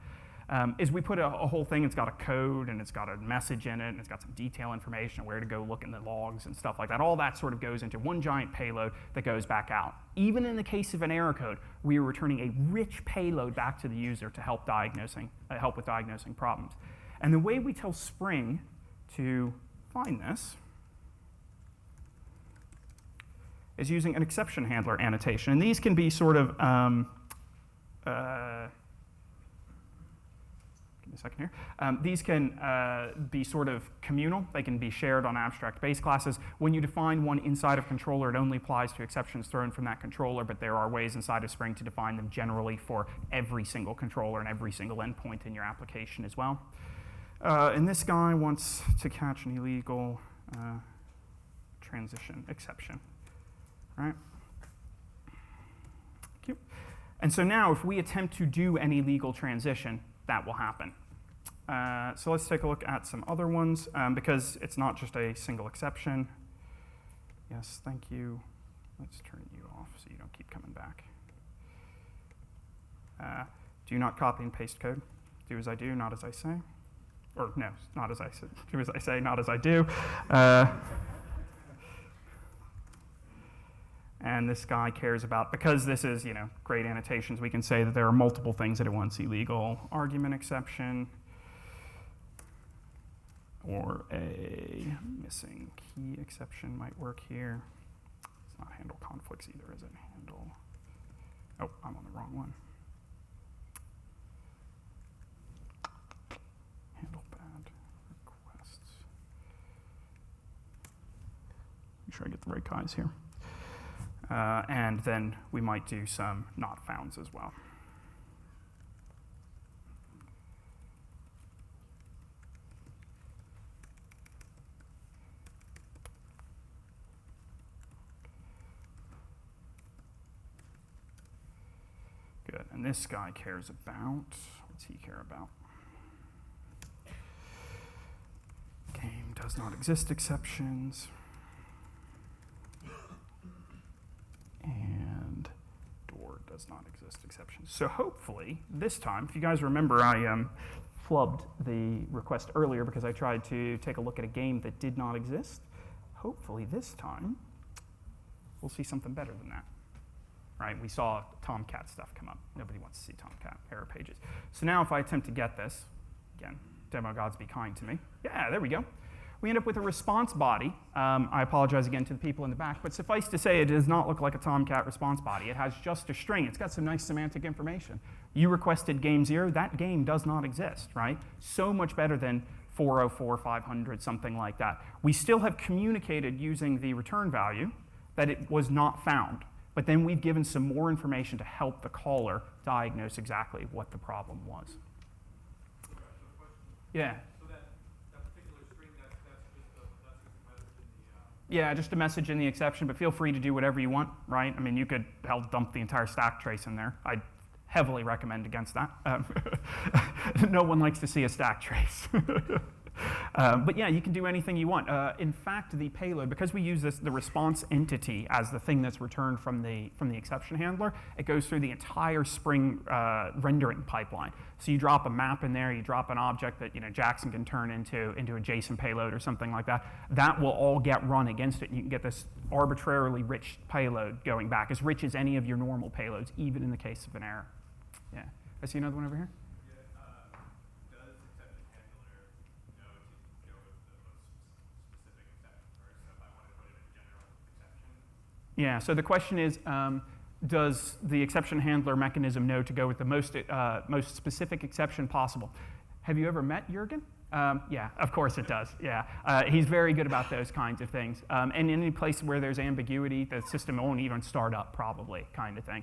Is we put a whole thing, it's got a code, and it's got a message in it, and it's got some detail information, where to go look in the logs and stuff like that. All that sort of goes into one giant payload that goes back out. Even in the case of an error code, we are returning a rich payload back to the user to help with diagnosing problems. And the way we tell Spring to find this is using an exception handler annotation. And these can be sort of, give me a second here. These can be sort of communal. They can be shared on abstract base classes. When you define one inside of controller, it only applies to exceptions thrown from that controller, but there are ways inside of Spring to define them generally for every single controller and every single endpoint in your application as well. And this guy wants to catch an illegal transition exception. Right? Thank you. And so now, if we attempt to do any legal transition, that will happen. So let's take a look at some other ones, because it's not just a single exception. Yes, thank you. Let's turn you off so you don't keep coming back. Do not copy and paste code. Do as I do, not as I say. Or no, not as I say. Do as I say, not as I do. And this guy cares about, because this is, great annotations, we can say that there are multiple things that it wants: illegal argument exception, or a missing key exception might work here. It's not handle conflicts either, is it? Handle, oh, I'm on the wrong one. Handle bad requests. Make sure I get the right guys here. And then we might do some not founds as well. Good, and this guy cares about, what's he care about? Game does not exist exceptions. And door does not exist exceptions. So hopefully, this time, if you guys remember, I flubbed the request earlier because I tried to take a look at a game that did not exist. Hopefully this time, we'll see something better than that. Right, we saw Tomcat stuff come up. Nobody wants to see Tomcat error pages. So now if I attempt to get this, again, demo gods be kind to me. Yeah, there we go. We end up with a response body. I apologize again to the people in the back, but suffice to say it does not look like a Tomcat response body. It has just a string. It's got some nice semantic information. You requested game 0. That game does not exist, right? So much better than 404, 500, something like that. We still have communicated using the return value that it was not found. But then we've given some more information to help the caller diagnose exactly what the problem was. Yeah. So that particular string, that's just a message in the... Yeah, just a message in the exception, but feel free to do whatever you want, right? I mean, you could dump the entire stack trace in there. I'd heavily recommend against that. No one likes to see a stack trace. But yeah, you can do anything you want. In fact, the payload, because we use the response entity as the thing that's returned from the exception handler, it goes through the entire Spring rendering pipeline. So you drop a map in there, you drop an object that Jackson can turn into a JSON payload or something like that. That will all get run against it, and you can get this arbitrarily rich payload going back, as rich as any of your normal payloads, even in the case of an error. Yeah. I see another one over here. Yeah, so the question is, does the exception handler mechanism know to go with the most specific exception possible? Have you ever met Jürgen? Yeah, of course it does, yeah. He's very good about those kinds of things. And in any place where there's ambiguity, the system won't even start up, probably, kind of thing.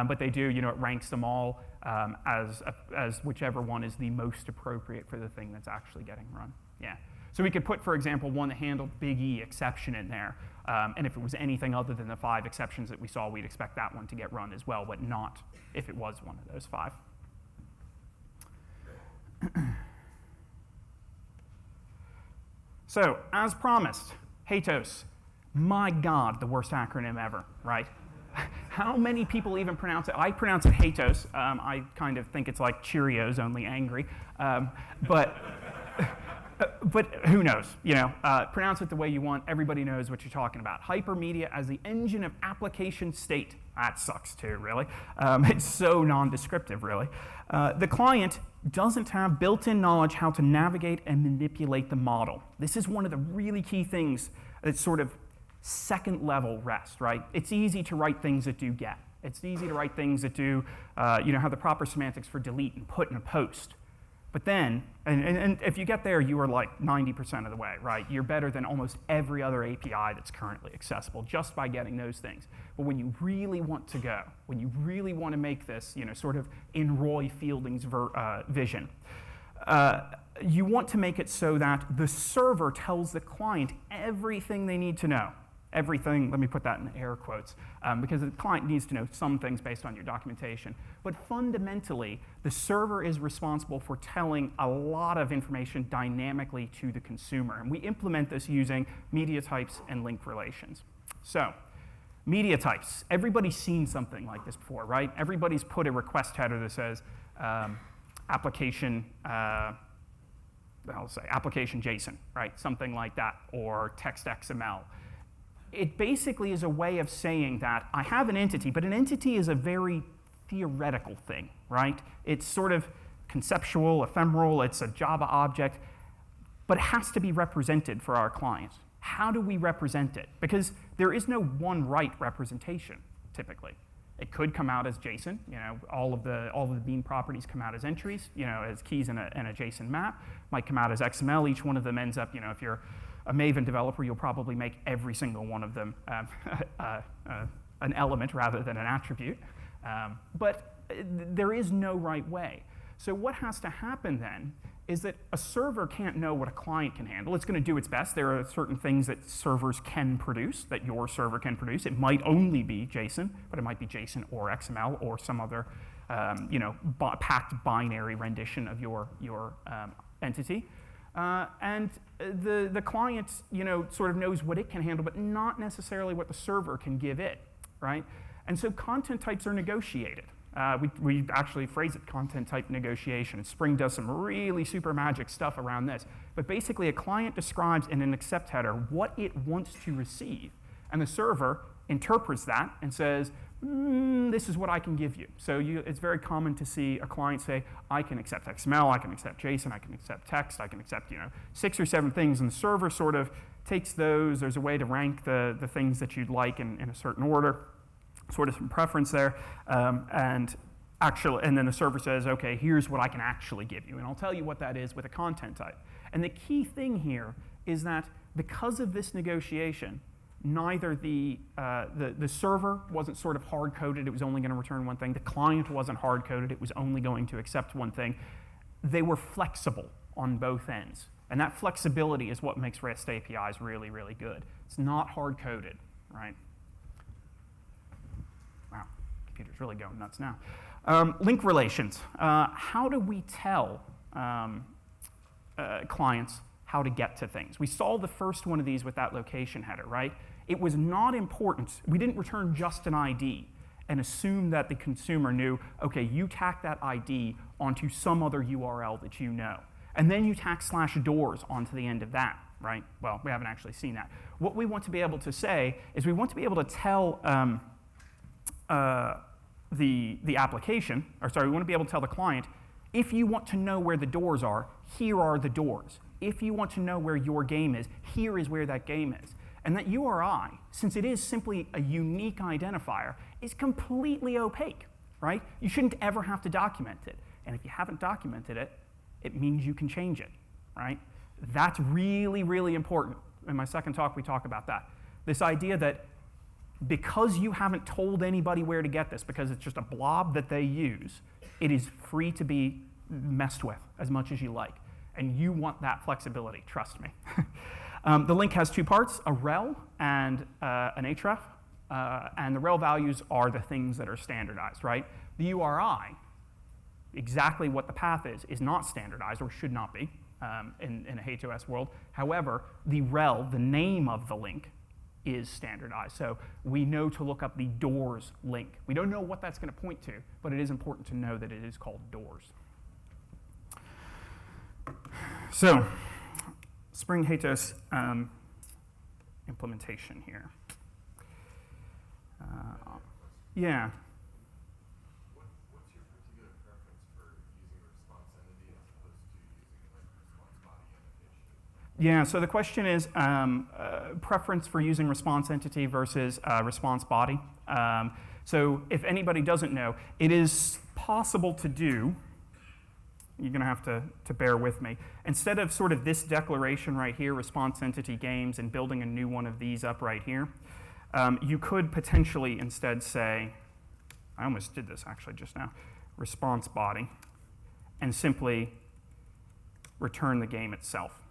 But they do, it ranks them all as whichever one is the most appropriate for the thing that's actually getting run, yeah. So we could put, for example, one that handled big E exception in there. And if it was anything other than the 5 exceptions that we saw, we'd expect that one to get run as well, but not if it was one of those 5. So, as promised, HATOS. My God, the worst acronym ever, right? How many people even pronounce it? I pronounce it HATOS. I kind of think it's like Cheerios, only angry. But who knows? Pronounce it the way you want. Everybody knows what you're talking about. Hypermedia as the engine of application state. That sucks too, really. It's so non-descriptive, really. The client doesn't have built-in knowledge how to navigate and manipulate the model. This is one of the really key things that's sort of second-level REST, right? It's easy to write things that do get. It's easy to write things that do, have the proper semantics for delete and put in a post. But then, and if you get there, you are like 90% of the way, right? You're better than almost every other API that's currently accessible just by getting those things. But when you really want to go, when you really want to make this, sort of in Roy Fielding's vision, you want to make it so that the server tells the client everything they need to know. Everything, let me put that in air quotes, because the client needs to know some things based on your documentation. But fundamentally, the server is responsible for telling a lot of information dynamically to the consumer. And we implement this using media types and link relations. So, media types. Everybody's seen something like this before, right? Everybody's put a request header that says application, application JSON, right? Something like that, or text XML. It basically is a way of saying that I have an entity, but an entity is a very theoretical thing, right? It's sort of conceptual, ephemeral, it's a Java object, but it has to be represented for our client. How do we represent it? Because there is no one right representation, typically. It could come out as JSON, all of the bean properties come out as entries, as keys in a JSON map, might come out as XML, each one of them ends up, if you're a Maven developer, you'll probably make every single one of them an element rather than an attribute. But there is no right way. So what has to happen then is that a server can't know what a client can handle. It's going to do its best. There are certain things that servers can produce, that your server can produce. It might only be JSON, but it might be JSON or XML or some other packed binary rendition of your entity. And the client, sort of knows what it can handle, but not necessarily what the server can give it, right? And so content types are negotiated. We actually phrase it content type negotiation. And Spring does some really super magic stuff around this. But basically, a client describes in an accept header what it wants to receive. And the server interprets that and says, this is what I can give you. So it's very common to see a client say, I can accept XML, I can accept JSON, I can accept text, I can accept 6 or 7 things. And the server sort of takes those. There's a way to rank the things that you'd like in a certain order, sort of some preference there. And then the server says, OK, here's what I can actually give you. And I'll tell you what that is with a content type. And the key thing here is that because of this negotiation, neither the server wasn't sort of hard-coded, it was only going to return one thing. The client wasn't hard-coded, it was only going to accept one thing. They were flexible on both ends. And that flexibility is what makes REST APIs really, really good. It's not hard-coded, right? Wow, computer's really going nuts now. Link relations. How do we tell clients how to get to things? We saw the first one of these with that location header, right? It was not important. We didn't return just an ID and assume that the consumer knew, OK, you tack that ID onto some other URL that you know. And then you tack /doors onto the end of that, right? Well, we haven't actually seen that. What we want to be able to say is we want to be able to tell the application, or sorry, we want to be able to tell the client, if you want to know where the doors are, here are the doors. If you want to know where your game is, here is where that game is. And that URI, since it is simply a unique identifier, is completely opaque, right? You shouldn't ever have to document it. And if you haven't documented it, it means you can change it, right? That's really, really important. In my second talk, we talk about that. This idea that because you haven't told anybody where to get this, because it's just a blob that they use, it is free to be messed with as much as you like. And you want that flexibility, trust me. The link has 2 parts, a rel and an href. And the rel values are the things that are standardized, right? The URI, exactly what the path is not standardized or should not be in a HOS world. However, the rel, the name of the link, is standardized. So we know to look up the doors link. We don't know what that's going to point to, but it is important to know that it is called doors. So, Spring HOS implementation here. Yeah. What's your particular preference for using a response entity as opposed to using like response body annotation? Yeah, so the question is preference for using response entity versus response body. So if anybody doesn't know, it is possible to do, you're going to have to bear with me, instead of sort of this declaration right here, response entity games, and building a new one of these up right here, you could potentially instead say, I almost did this actually just now, response body, and simply return the game itself.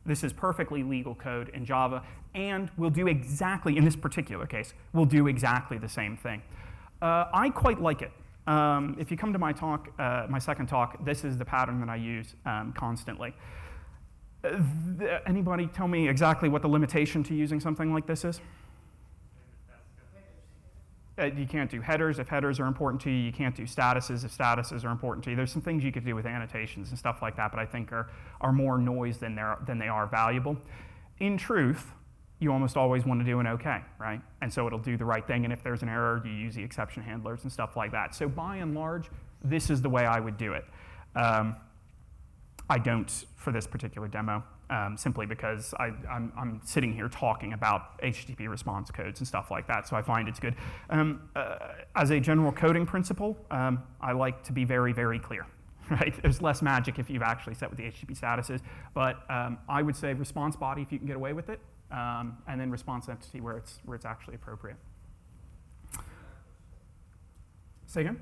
This is perfectly legal code in Java, and will do exactly, in this particular case, will do exactly the same thing. I quite like it. If you come to my talk, my second talk, this is the pattern that I use constantly. Anybody tell me exactly what the limitation to using something like this is? You can't do headers if headers are important to you. You can't do statuses if statuses are important to you. There's some things you could do with annotations and stuff like that, but I think are more noise than they are valuable. In truth, you almost always want to do an OK, right? And so it'll do the right thing. And if there's an error, you use the exception handlers and stuff like that. So by and large, this is the way I would do it. I don't for this particular demo, simply because I'm sitting here talking about HTTP response codes and stuff like that, so I find it's good. As a general coding principle, I like to be very, very clear. Right? There's less magic if you've actually set what the HTTP status is, but I would say response body if you can get away with it, and then response entity where it's actually appropriate. Say again?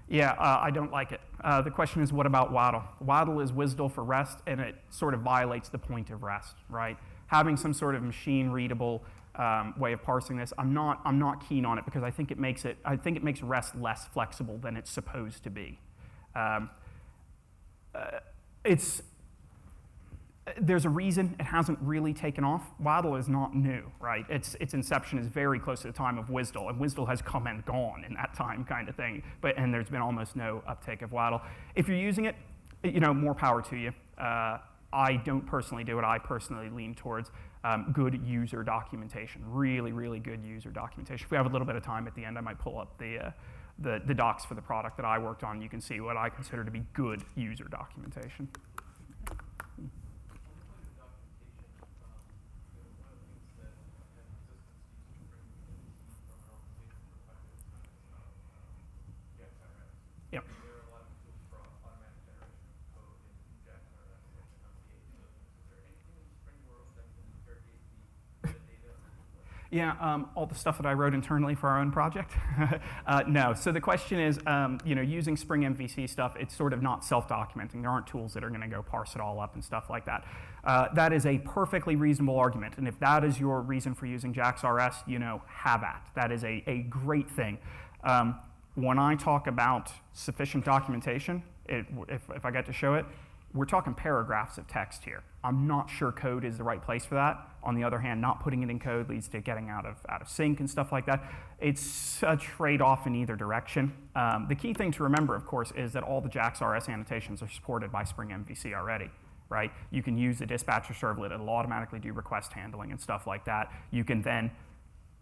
Yeah, I don't like it. The question is, what about WADL? WADL is WSDL for REST, and it sort of violates the point of REST, right? Having some sort of machine-readable way of parsing this, I'm not keen on it because I think it makes REST less flexible than it's supposed to be. There's a reason it hasn't really taken off. WADL is not new, right? Its inception is very close to the time of WSDL, and WSDL has come and gone in that time kind of thing, and there's been almost no uptake of WADL. If you're using it, more power to you. I don't personally do it. I personally lean towards good user documentation, really, really good user documentation. If we have a little bit of time at the end, I might pull up the docs for the product that I worked on. You can see what I consider to be good user documentation. Yep. There are a lot of tools for automatic generation of code in jq-rst, like enunciate. Is there anything in the Spring world that can interrogate the data? Yeah, all the stuff that I wrote internally for our own project. No. So the question is, using Spring MVC stuff, it's sort of not self-documenting. There aren't tools that are going to go parse it all up and stuff like that. That is a perfectly reasonable argument. And if that is your reason for using JAX-RS, have at. That is a great thing. When I talk about sufficient documentation, if I get to show it, we're talking paragraphs of text here. I'm not sure code is the right place for that. On the other hand, not putting it in code leads to getting out of sync and stuff like that. It's a trade-off in either direction. The key thing to remember, of course, is that all the JAX-RS annotations are supported by Spring MVC already, right? You can use the dispatcher servlet. It'll automatically do request handling and stuff like that. You can then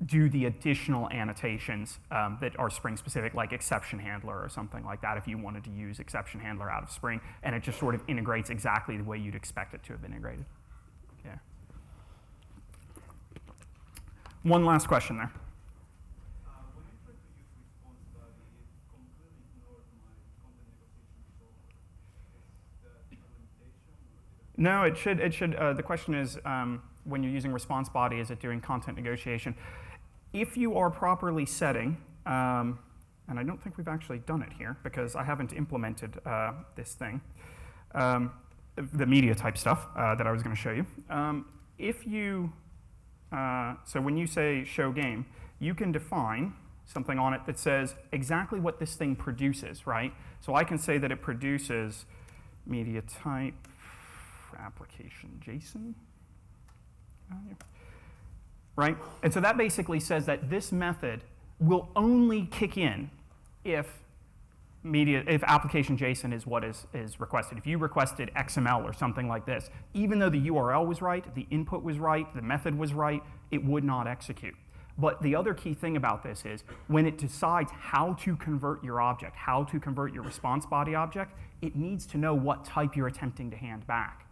do the additional annotations that are Spring specific, like exception handler or something like that, if you wanted to use exception handler out of Spring, and it just sort of integrates exactly the way you'd expect it to have integrated. Yeah. One last question there. When I tried to use response body, it completely ignored my content negotiation resolver. Is that a limitation? No, it should. The question is, when you're using response body, is it doing content negotiation? If you are properly setting, and I don't think we've actually done it here because I haven't implemented this thing, the media type stuff that I was going to show you. So when you say show game, you can define something on it that says exactly what this thing produces, right? So I can say that it produces media type application JSON. Right? And so that basically says that this method will only kick in if application JSON is what is requested. If you requested XML or something like this, even though the URL was right, the input was right, the method was right, it would not execute. But the other key thing about this is when it decides how to convert your object, how to convert your response body object, it needs to know what type you're attempting to hand back.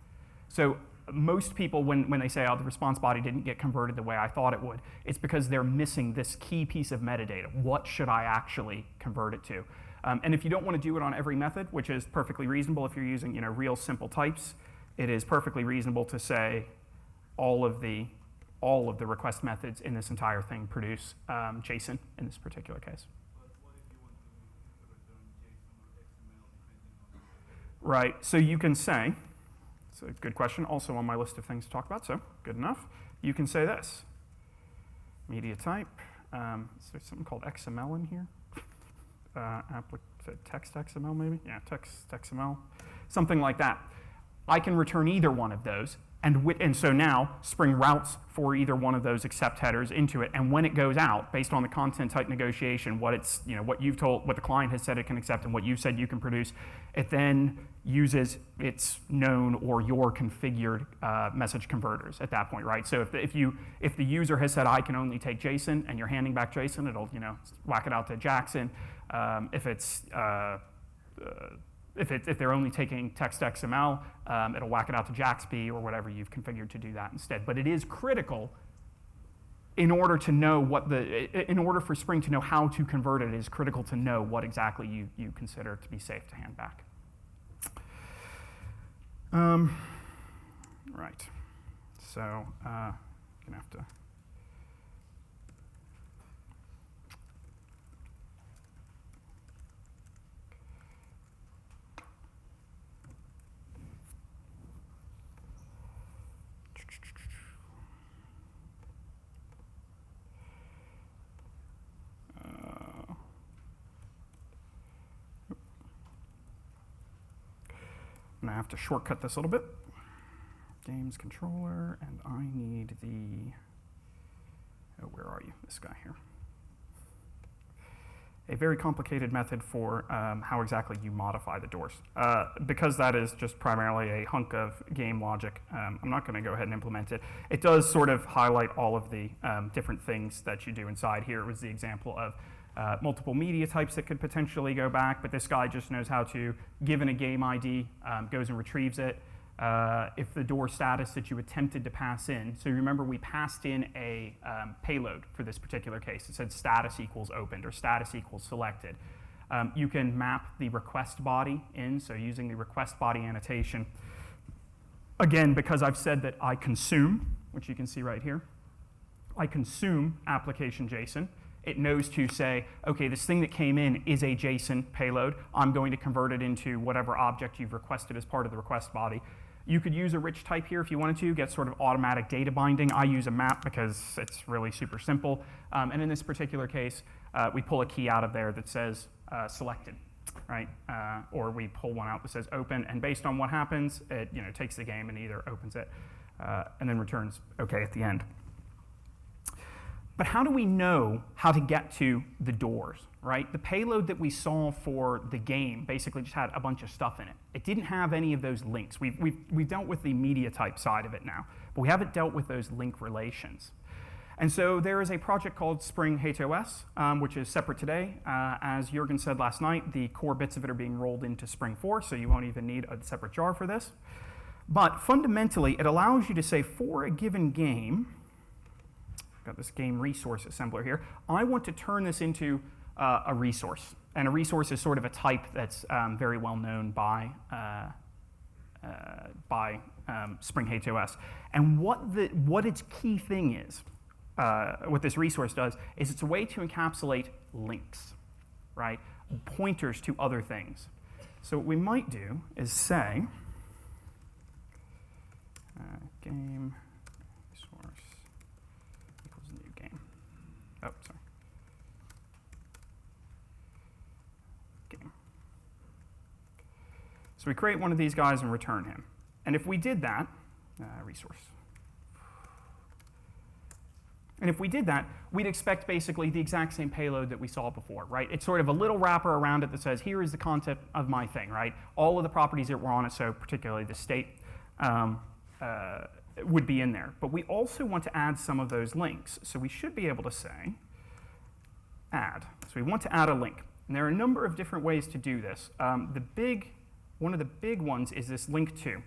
So most people, when they say, oh, the response body didn't get converted the way I thought it would, it's because they're missing this key piece of metadata. What should I actually convert it to? And if you don't want to do it on every method, which is perfectly reasonable if you're using real simple types, it is perfectly reasonable to say all of the request methods in this entire thing produce JSON in this particular case. But what if you want to return JSON or XML depending on the Right, so you can say, it's a good question, also on my list of things to talk about, so good enough. You can say this, media type, is there something called XML in here? Text XML maybe? Yeah, text XML, something like that. I can return either one of those, and so now Spring routes for either one of those accept headers into it, and when it goes out, based on the content type negotiation, what the client has said it can accept and what you said you can produce, it then uses its known or your configured message converters at that point, right? So if the user has said I can only take JSON and you're handing back JSON, it'll whack it out to Jackson. If they're only taking text XML, it'll whack it out to JAXB or whatever you've configured to do that instead. But it is critical in order to know in order for Spring to know how to convert it, it is critical to know what exactly you consider to be safe to hand back. Right. So I'm gonna have to. I'm going to have to shortcut this a little bit. games controller, and I need the, oh, where are you? This guy here. A very complicated method for how exactly you modify the doors. Because that is just primarily a hunk of game logic, I'm not going to go ahead and implement it. It does sort of highlight all of the different things that you do inside. Here was the example of multiple media types that could potentially go back, but this guy just knows how to, given a game ID, goes and retrieves it. If the door status that you attempted to pass in, so remember we passed in a payload for this particular case. It said status equals opened or status equals selected. You can map the request body in, so using the request body annotation. Again, because I've said that I consume, which you can see right here, I consume application JSON. It knows to say, okay, this thing that came in is a JSON payload. I'm going to convert it into whatever object you've requested as part of the request body. You could use a rich type here if you wanted to, get sort of automatic data binding. I use a map because it's really super simple. And in this particular case, we pull a key out of there that says selected, right? Or we pull one out that says open, and based on what happens, it takes the game and either opens it and then returns okay at the end. But how do we know how to get to the doors, right? The payload that we saw for the game basically just had a bunch of stuff in it. It didn't have any of those links. We've dealt with the media type side of it now, but we haven't dealt with those link relations. And so there is a project called Spring HOS, which is separate today. As Jürgen said last night, the core bits of it are being rolled into Spring 4, so you won't even need a separate jar for this. But fundamentally, it allows you to say for a given game, got this game resource assembler here, I want to turn this into a resource. And a resource is sort of a type that's very well known by Spring HOS. And what its key thing is, what this resource does, is it's a way to encapsulate links, right? Pointers to other things. So what we might do is say, game resource equals new game. Oh, sorry. Game. So we create one of these guys and return him. And if we did that, resource. And if we did that, we'd expect basically the exact same payload that we saw before, right? It's sort of a little wrapper around it that says, here is the content of my thing, right? All of the properties that were on it, so particularly the state, would be in there. But we also want to add some of those links. So we should be able to say add. So we want to add a link. And there are a number of different ways to do this. One of the big ones is this link to.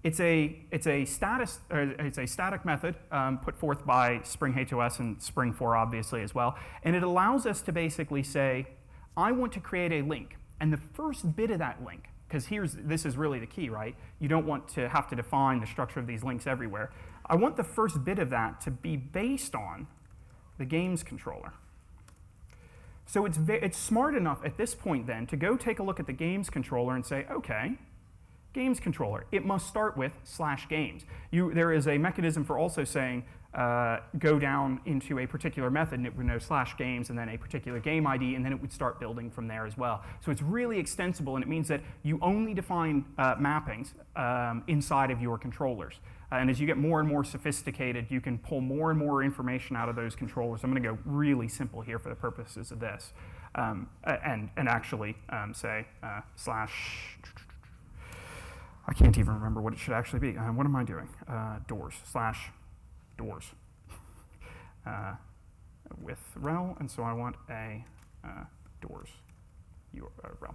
It's a static method put forth by Spring HOS and Spring 4 obviously as well. And it allows us to basically say, I want to create a link. And the first bit of that link, because this is really the key, right? You don't want to have to define the structure of these links everywhere. I want the first bit of that to be based on the games controller. So it's smart enough at this point then to go take a look at the games controller and say, okay, games controller, it must start with /games. There is a mechanism for also saying go down into a particular method and it would know /games and then a particular game ID, and then it would start building from there as well. So it's really extensible, and it means that you only define mappings inside of your controllers. And as you get more and more sophisticated, you can pull more and more information out of those controllers. I'm going to go really simple here for the purposes of this, and actually say slash. I can't even remember what it should actually be. What am I doing? Doors /doors with rel, and so I want a doors rel.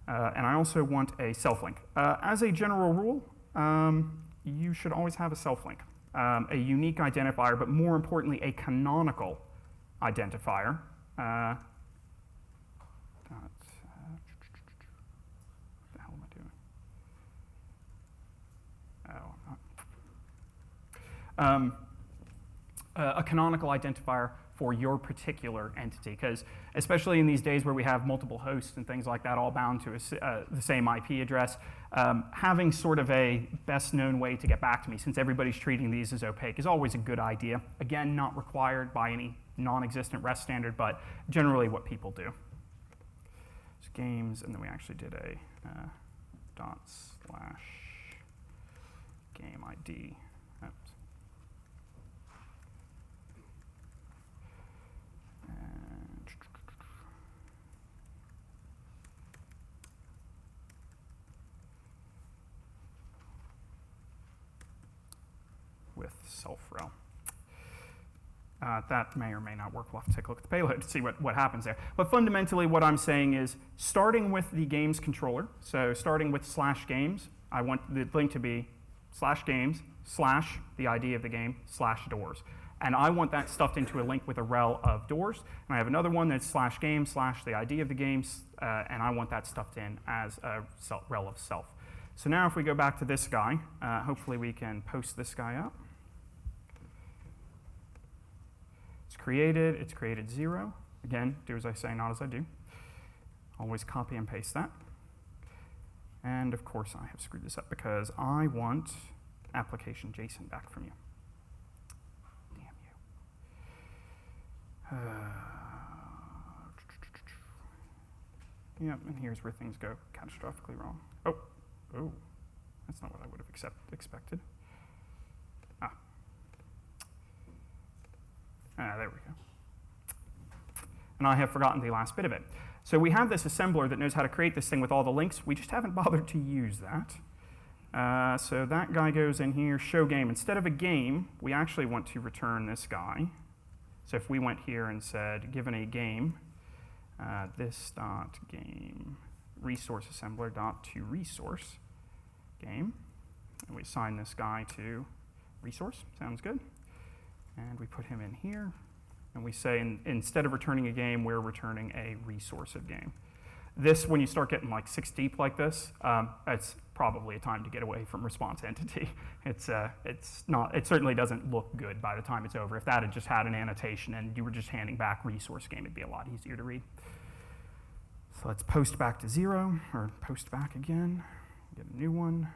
And I also want a self-link. As a general rule, you should always have a self-link, a unique identifier, but more importantly, a canonical identifier. What the hell am I doing? A canonical identifier for your particular entity, because especially in these days where we have multiple hosts and things like that all bound to the same IP address, having sort of a best known way to get back to me, since everybody's treating these as opaque, is always a good idea. Again, not required by any non-existent REST standard, but generally what people do. It's games, and then we actually did a game ID. Oops. And with self-rel. That may or may not work. We'll have to take a look at the payload to see what happens there. But fundamentally, what I'm saying is, starting with the games controller, so starting with /games, I want the link to be /games / the ID of the game / doors. And I want that stuffed into a link with a rel of doors. And I have another one that's /games / the ID of the games, and I want that stuffed in as a rel of self. So now if we go back to this guy, hopefully we can post this guy up. It's created 0. Again, do as I say, not as I do. Always copy and paste that. And of course, I have screwed this up because I want application JSON back from you. Damn you. Yep, and here's where things go catastrophically wrong. Oh, that's not what I would have expected. There we go. And I have forgotten the last bit of it. So we have this assembler that knows how to create this thing with all the links. We just haven't bothered to use that. So that guy goes in here, show game. Instead of a game, we actually want to return this guy. So if we went here and said, given a game, this.game resource assembler dot to resource game, and we assign this guy to resource. Sounds good. And we put him in here, and we say instead of returning a game, we're returning a resource of game. This, when you start getting like 6 deep like this, it's probably a time to get away from response entity. It's not. It certainly doesn't look good by the time it's over. If that had just had an annotation and you were just handing back resource game, it'd be a lot easier to read. So let's post back to 0, or post back again. Get a new one.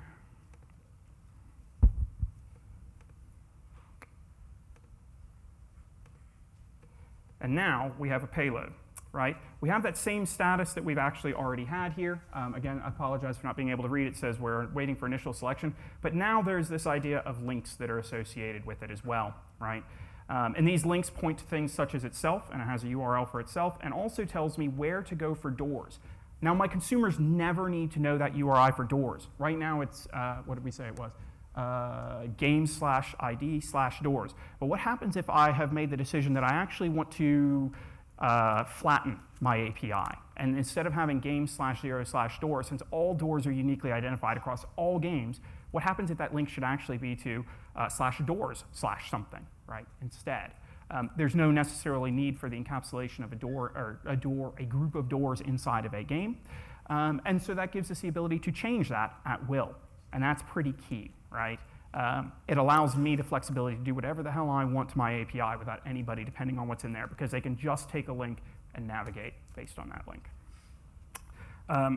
And now we have a payload, right? We have that same status that we've actually already had here. Again, I apologize for not being able to read. It says we're waiting for initial selection. But now there's this idea of links that are associated with it as well, right? And these links point to things such as itself, and it has a URL for itself, and also tells me where to go for doors. Now, my consumers never need to know that URI for doors. Right now, it's, what did we say it was? Game/ID/doors. But what happens if I have made the decision that I actually want to flatten my API? And instead of having game/0/door, since all doors are uniquely identified across all games, what happens if that link should actually be to /doors/something, right, instead? There's no necessarily need for the encapsulation of a door or a group of doors inside of a game. And so that gives us the ability to change that at will. And that's pretty key, right? It allows me the flexibility to do whatever the hell I want to my API without anybody depending on what's in there, because they can just take a link and navigate based on that link.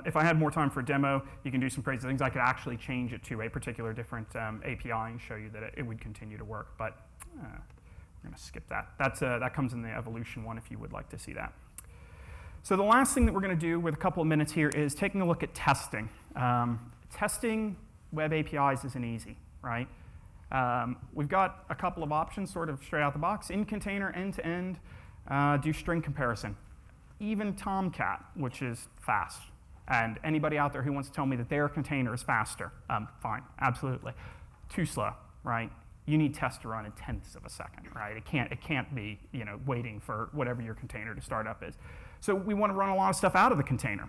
If I had more time for a demo, you can do some crazy things. I could actually change it to a particular different API and show you that it would continue to work, but we're going to skip that. That comes in the evolution one if you would like to see that. So the last thing that we're going to do with a couple of minutes here is taking a look at testing. Testing web APIs isn't easy, right? We've got a couple of options sort of straight out the box. In container, end-to-end, do string comparison. Even Tomcat, which is fast. And anybody out there who wants to tell me that their container is faster, fine, absolutely. Too slow, right? You need tests to run in tenths of a second, right? It can't be, waiting for whatever your container to start up is. So we want to run a lot of stuff out of the container.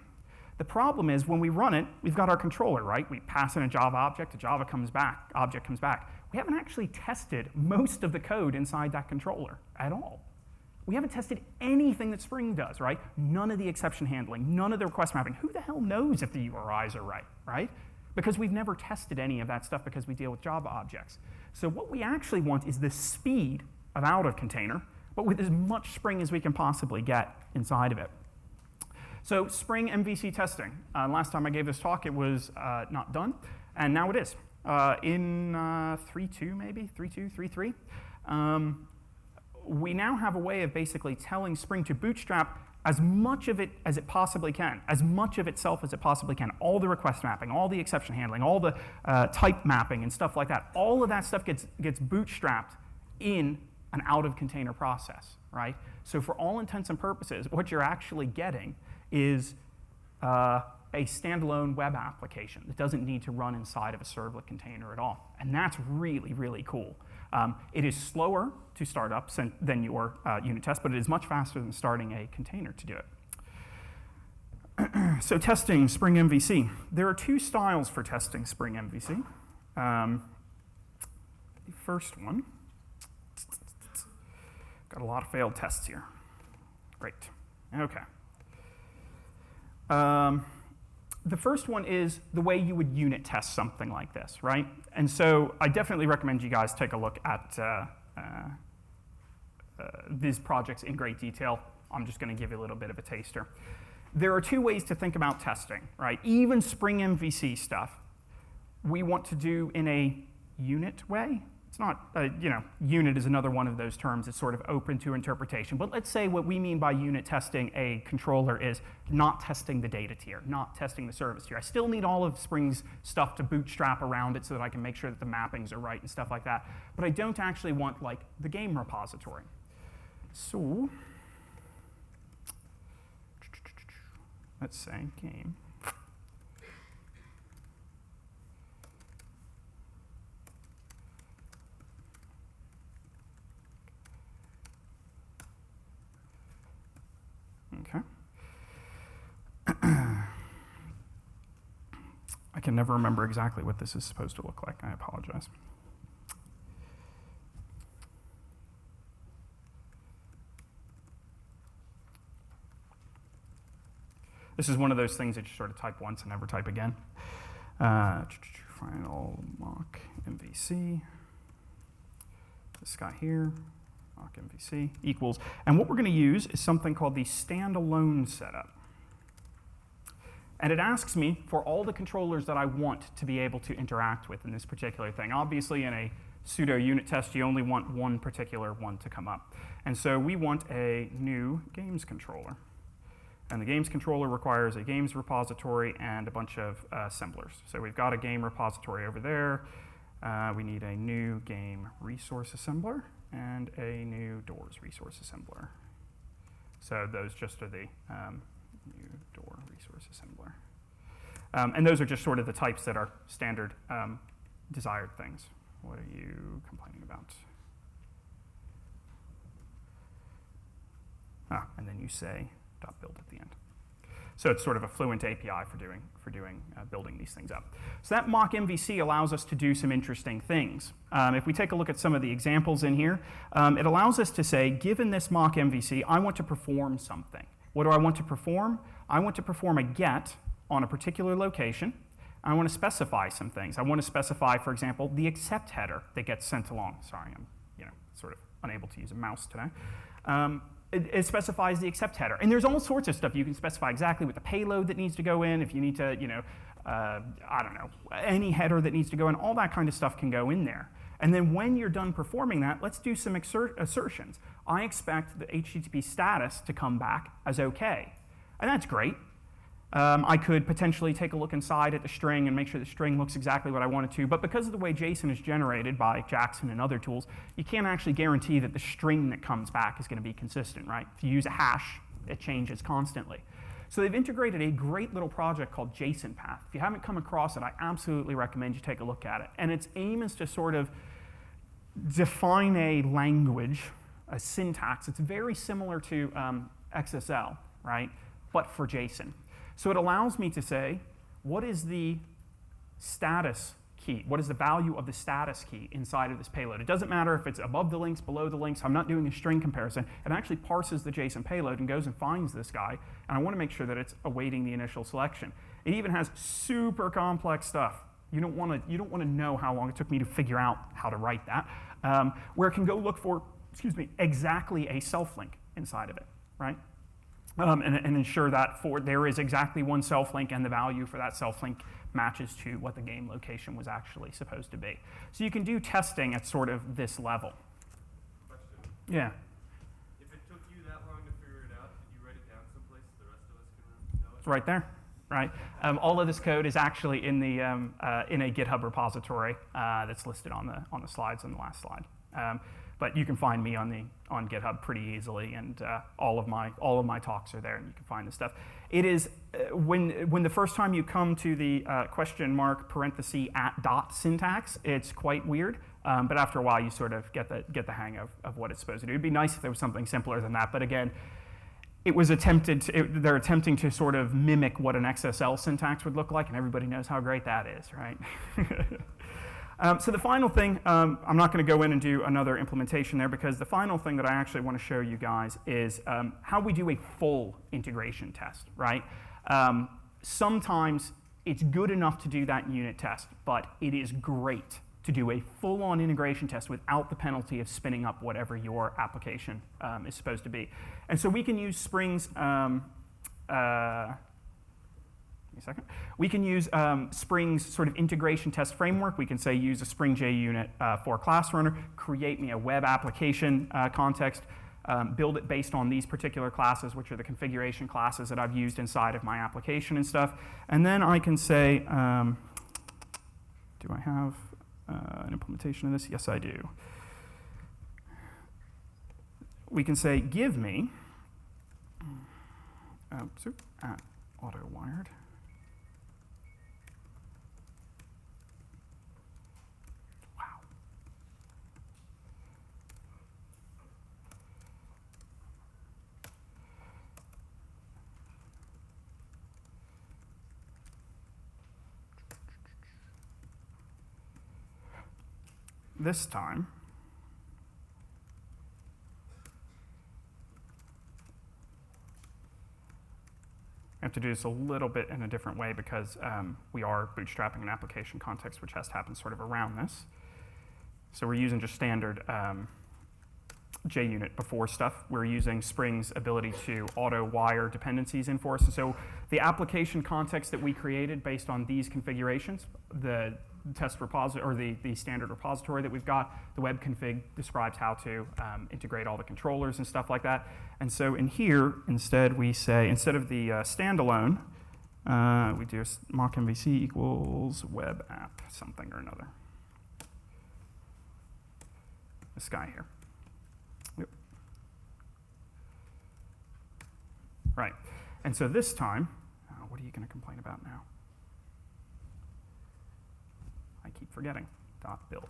The problem is when we run it, we've got our controller, right? We pass in a Java object, a Java comes back, object comes back. We haven't actually tested most of the code inside that controller at all. We haven't tested anything that Spring does, right? None of the exception handling, none of the request mapping. Who the hell knows if the URIs are right, right? Because we've never tested any of that stuff because we deal with Java objects. So what we actually want is the speed of out of container, but with as much Spring as we can possibly get inside of it. So Spring MVC testing. Last time I gave this talk, it was not done, and now it is. In 3.2 maybe, 3.2, 3.3. We now have a way of basically telling Spring to bootstrap as much of it as it possibly can, as much of itself as it possibly can, all the request mapping, all the exception handling, all the type mapping and stuff like that, all of that stuff gets bootstrapped in an out-of-container process, right? So for all intents and purposes, what you're actually getting is a standalone web application that doesn't need to run inside of a servlet container at all. And that's really, really cool. It is slower to start up than your unit test, but it is much faster than starting a container to do it. So testing Spring MVC. There are two styles for testing Spring MVC. The first one, got a lot of failed tests here. Great. Okay. The first one is the way you would unit test something like this, right? And so I definitely recommend you guys take a look at these projects in great detail. I'm just going to give you a little bit of a taster. There are two ways to think about testing, right? Even Spring MVC stuff, we want to do in a unit way. It's not, unit is another one of those terms that's sort of open to interpretation. But let's say what we mean by unit testing a controller is not testing the data tier, not testing the service tier. I still need all of Spring's stuff to bootstrap around it so that I can make sure that the mappings are right and stuff like that. But I don't actually want, like, the game repository. So let's say game. Okay. I can never remember exactly what this is supposed to look like. I apologize. This is one of those things that you sort of type once and never type again. Final mock MVC. This guy here. Mock MVC equals, and what we're going to use is something called the standalone setup. And it asks me for all the controllers that I want to be able to interact with in this particular thing. Obviously, in a pseudo unit test, you only want one particular one to come up. And so we want a new games controller. And the games controller requires a games repository and a bunch of assemblers. So we've got a game repository over there. We need a new game resource assembler and a new doors resource assembler. So those just are the new door resource assembler. And those are just sort of the types that are standard desired things. What are you complaining about? And then you say .build at the end. So it's sort of a fluent API for building these things up. So that mock MVC allows us to do some interesting things. If we take a look at some of the examples in here, it allows us to say, given this mock MVC, I want to perform something. What do I want to perform? I want to perform a get on a particular location. I want to specify some things. I want to specify, for example, the accept header that gets sent along. Sorry, I'm sort of unable to use a mouse today. It specifies the accept header. And there's all sorts of stuff. You can specify exactly what the payload that needs to go in. If you need to, I don't know, any header that needs to go in, all that kind of stuff can go in there. And then when you're done performing that, let's do some assertions. I expect the HTTP status to come back as OK. And that's great. I could potentially take a look inside at the string and make sure the string looks exactly what I want it to. But because of the way JSON is generated by Jackson and other tools, you can't actually guarantee that the string that comes back is going to be consistent, right? If you use a hash, it changes constantly. So they've integrated a great little project called JSON Path. If you haven't come across it, I absolutely recommend you take a look at it. And its aim is to sort of define a language, a syntax. It's very similar to XSL, right? But for JSON. So it allows me to say, what is the status key? What is the value of the status key inside of this payload? It doesn't matter if it's above the links, below the links. I'm not doing a string comparison. It actually parses the JSON payload and goes and finds this guy. And I want to make sure that it's awaiting the initial selection. It even has super complex stuff. You don't want to know how long it took me to figure out how to write that. Where it can go look for, exactly a self-link inside of it, right? And ensure that there is exactly one self-link and the value for that self-link matches to what the game location was actually supposed to be. So you can do testing at sort of this level. Question. Yeah. If it took you that long to figure it out, did you write it down It's right there, right? All of this code is actually in a GitHub repository that's listed on the slides on the last slide. But you can find me on GitHub pretty easily, and all of my talks are there, and you can find this stuff. It is when the first time you come to the question mark parenthesis at dot syntax, it's quite weird. But after a while, you sort of get the hang of what it's supposed to do. It'd be nice if there was something simpler than that, but again, it was they're attempting to sort of mimic what an XSL syntax would look like, and everybody knows how great that is, right? So the final thing, I'm not going to go in and do another implementation there, because the final thing that I actually want to show you guys is how we do a full integration test, right? Sometimes it's good enough to do that unit test, but it is great to do a full-on integration test without the penalty of spinning up whatever your application is supposed to be. And so we can use Spring's We can use Spring's sort of integration test framework. We can say use a Spring JUnit for class runner, create me a web application context, build it based on these particular classes, which are the configuration classes that I've used inside of my application and stuff. And then I can say, do I have an implementation of this? Yes, I do. We can say, give me, at auto-wired. Wow. This time, I have to do this a little bit in a different way, because we are bootstrapping an application context which has to happen sort of around this. So we're using just standard JUnit before stuff. We're using Spring's ability to auto-wire dependencies in for us. And so the application context that we created based on these configurations, the test repository, or the standard repository that we've got, the web config describes how to integrate all the controllers and stuff like that. And so in here, instead we say, instead of the standalone, we do mock MVC equals web app something or another. This guy here. Yep. Right. And so this time, what are you going to complain about now? I keep forgetting, .build.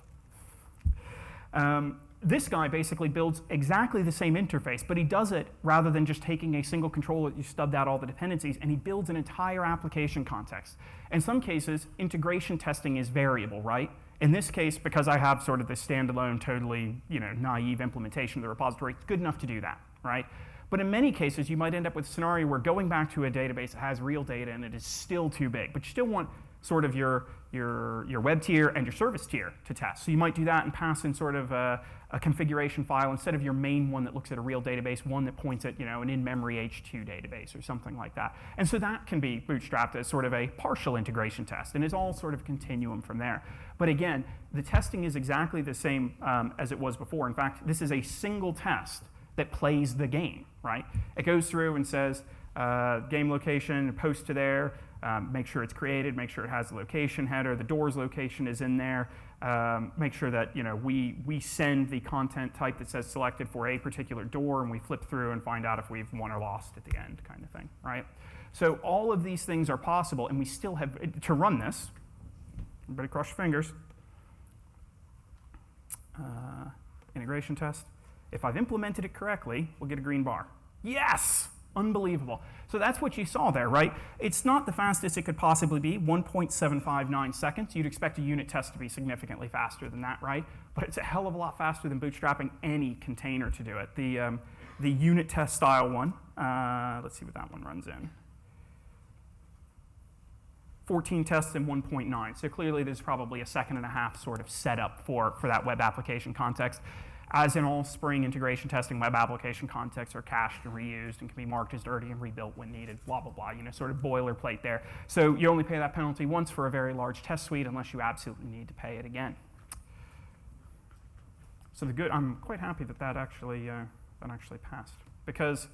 This guy basically builds exactly the same interface, but he does it rather than just taking a single controller that you stubbed out all the dependencies, and he builds an entire application context. In some cases, integration testing is variable, right? In this case, because I have sort of this standalone, totally naive implementation of the repository, it's good enough to do that, right? But in many cases, you might end up with a scenario where going back to a database that has real data and it is still too big, but you still want sort of your web tier and your service tier to test. So you might do that and pass in sort of a configuration file instead of your main one that looks at a real database, one that points at an in-memory H2 database or something like that. And so that can be bootstrapped as sort of a partial integration test, and it's all sort of a continuum from there. But again, the testing is exactly the same as it was before. In fact, this is a single test that plays the game, right? It goes through and says, game location, post to there, make sure it's created, make sure it has the location header, the doors location is in there, make sure that we send the content type that says selected for a particular door, and we flip through and find out if we've won or lost at the end, kind of thing, right? So all of these things are possible, and we still have, to run this, everybody cross your fingers, integration test. If I've implemented it correctly, we'll get a green bar. Yes! Unbelievable. So that's what you saw there, right? It's not the fastest it could possibly be, 1.759 seconds. You'd expect a unit test to be significantly faster than that, right? But it's a hell of a lot faster than bootstrapping any container to do it. The unit test style one, let's see what that one runs in. 14 tests in 1.9. So clearly there's probably a second and a half sort of setup for that web application context. As in all Spring integration testing, web application contexts are cached and reused and can be marked as dirty and rebuilt when needed, blah, blah, blah, sort of boilerplate there. So you only pay that penalty once for a very large test suite unless you absolutely need to pay it again. So I'm quite happy that actually passed, because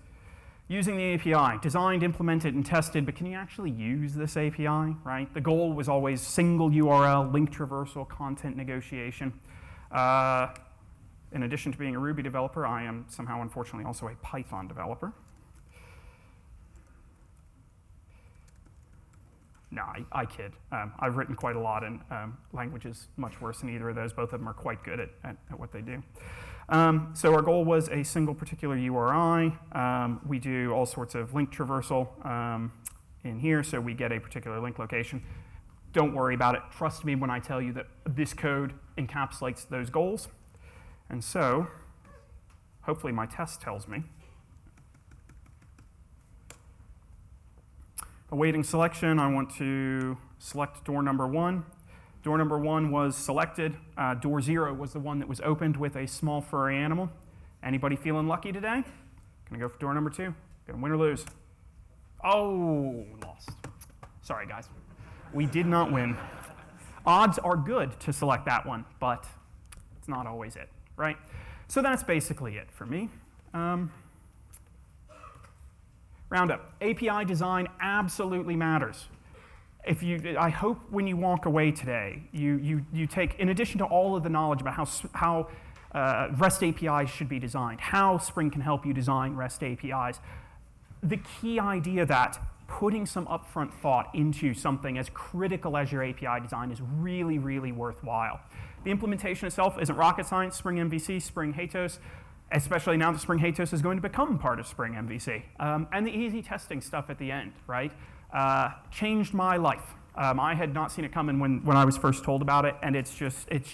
Using the API, designed, implemented, and tested, but can you actually use this API, right? The goal was always single URL, link traversal, content negotiation. In addition to being a Ruby developer, I am somehow, unfortunately, also a Python developer. No, I kid. I've written quite a lot in languages much worse than either of those. Both of them are quite good at what they do. So our goal was a single particular URI. We do all sorts of link traversal in here, so we get a particular link location. Don't worry about it. Trust me when I tell you that this code encapsulates those goals. And so, hopefully my test tells me. Awaiting selection, I want to select door number 1. Door number 1 was selected. Door 0 was the one that was opened with a small furry animal. Anybody feeling lucky today? Gonna go for door number 2. Gonna win or lose? Oh, lost. Sorry, guys. We did not win. Odds are good to select that one, but it's not always it, right? So that's basically it for me. Roundup. API design absolutely matters. I hope when you walk away today, you take, in addition to all of the knowledge about how REST APIs should be designed, how Spring can help you design REST APIs, the key idea that putting some upfront thought into something as critical as your API design is really, really worthwhile. The implementation itself isn't rocket science. Spring MVC, Spring HATOS, especially now that Spring HATOS is going to become part of Spring MVC. And the easy testing stuff at the end, right? Changed my life. I had not seen it coming when I was first told about it, and it's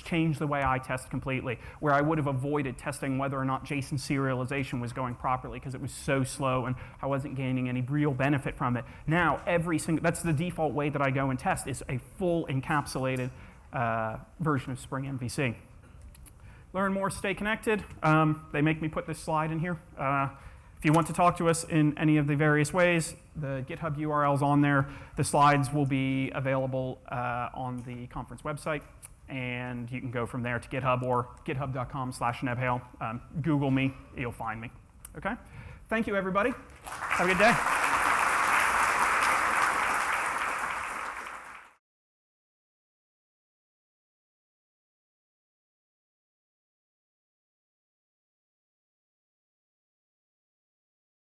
changed the way I test completely, where I would have avoided testing whether or not JSON serialization was going properly because it was so slow and I wasn't gaining any real benefit from it. Now, that's the default way that I go and test, is a full encapsulated version of Spring MVC. Learn more, stay connected. They make me put this slide in here. If you want to talk to us in any of the various ways, the GitHub URL's on there. The slides will be available on the conference website, and you can go from there to GitHub or github.com/nebhale. Google me, you'll find me. Okay? Thank you, everybody. Have a good day.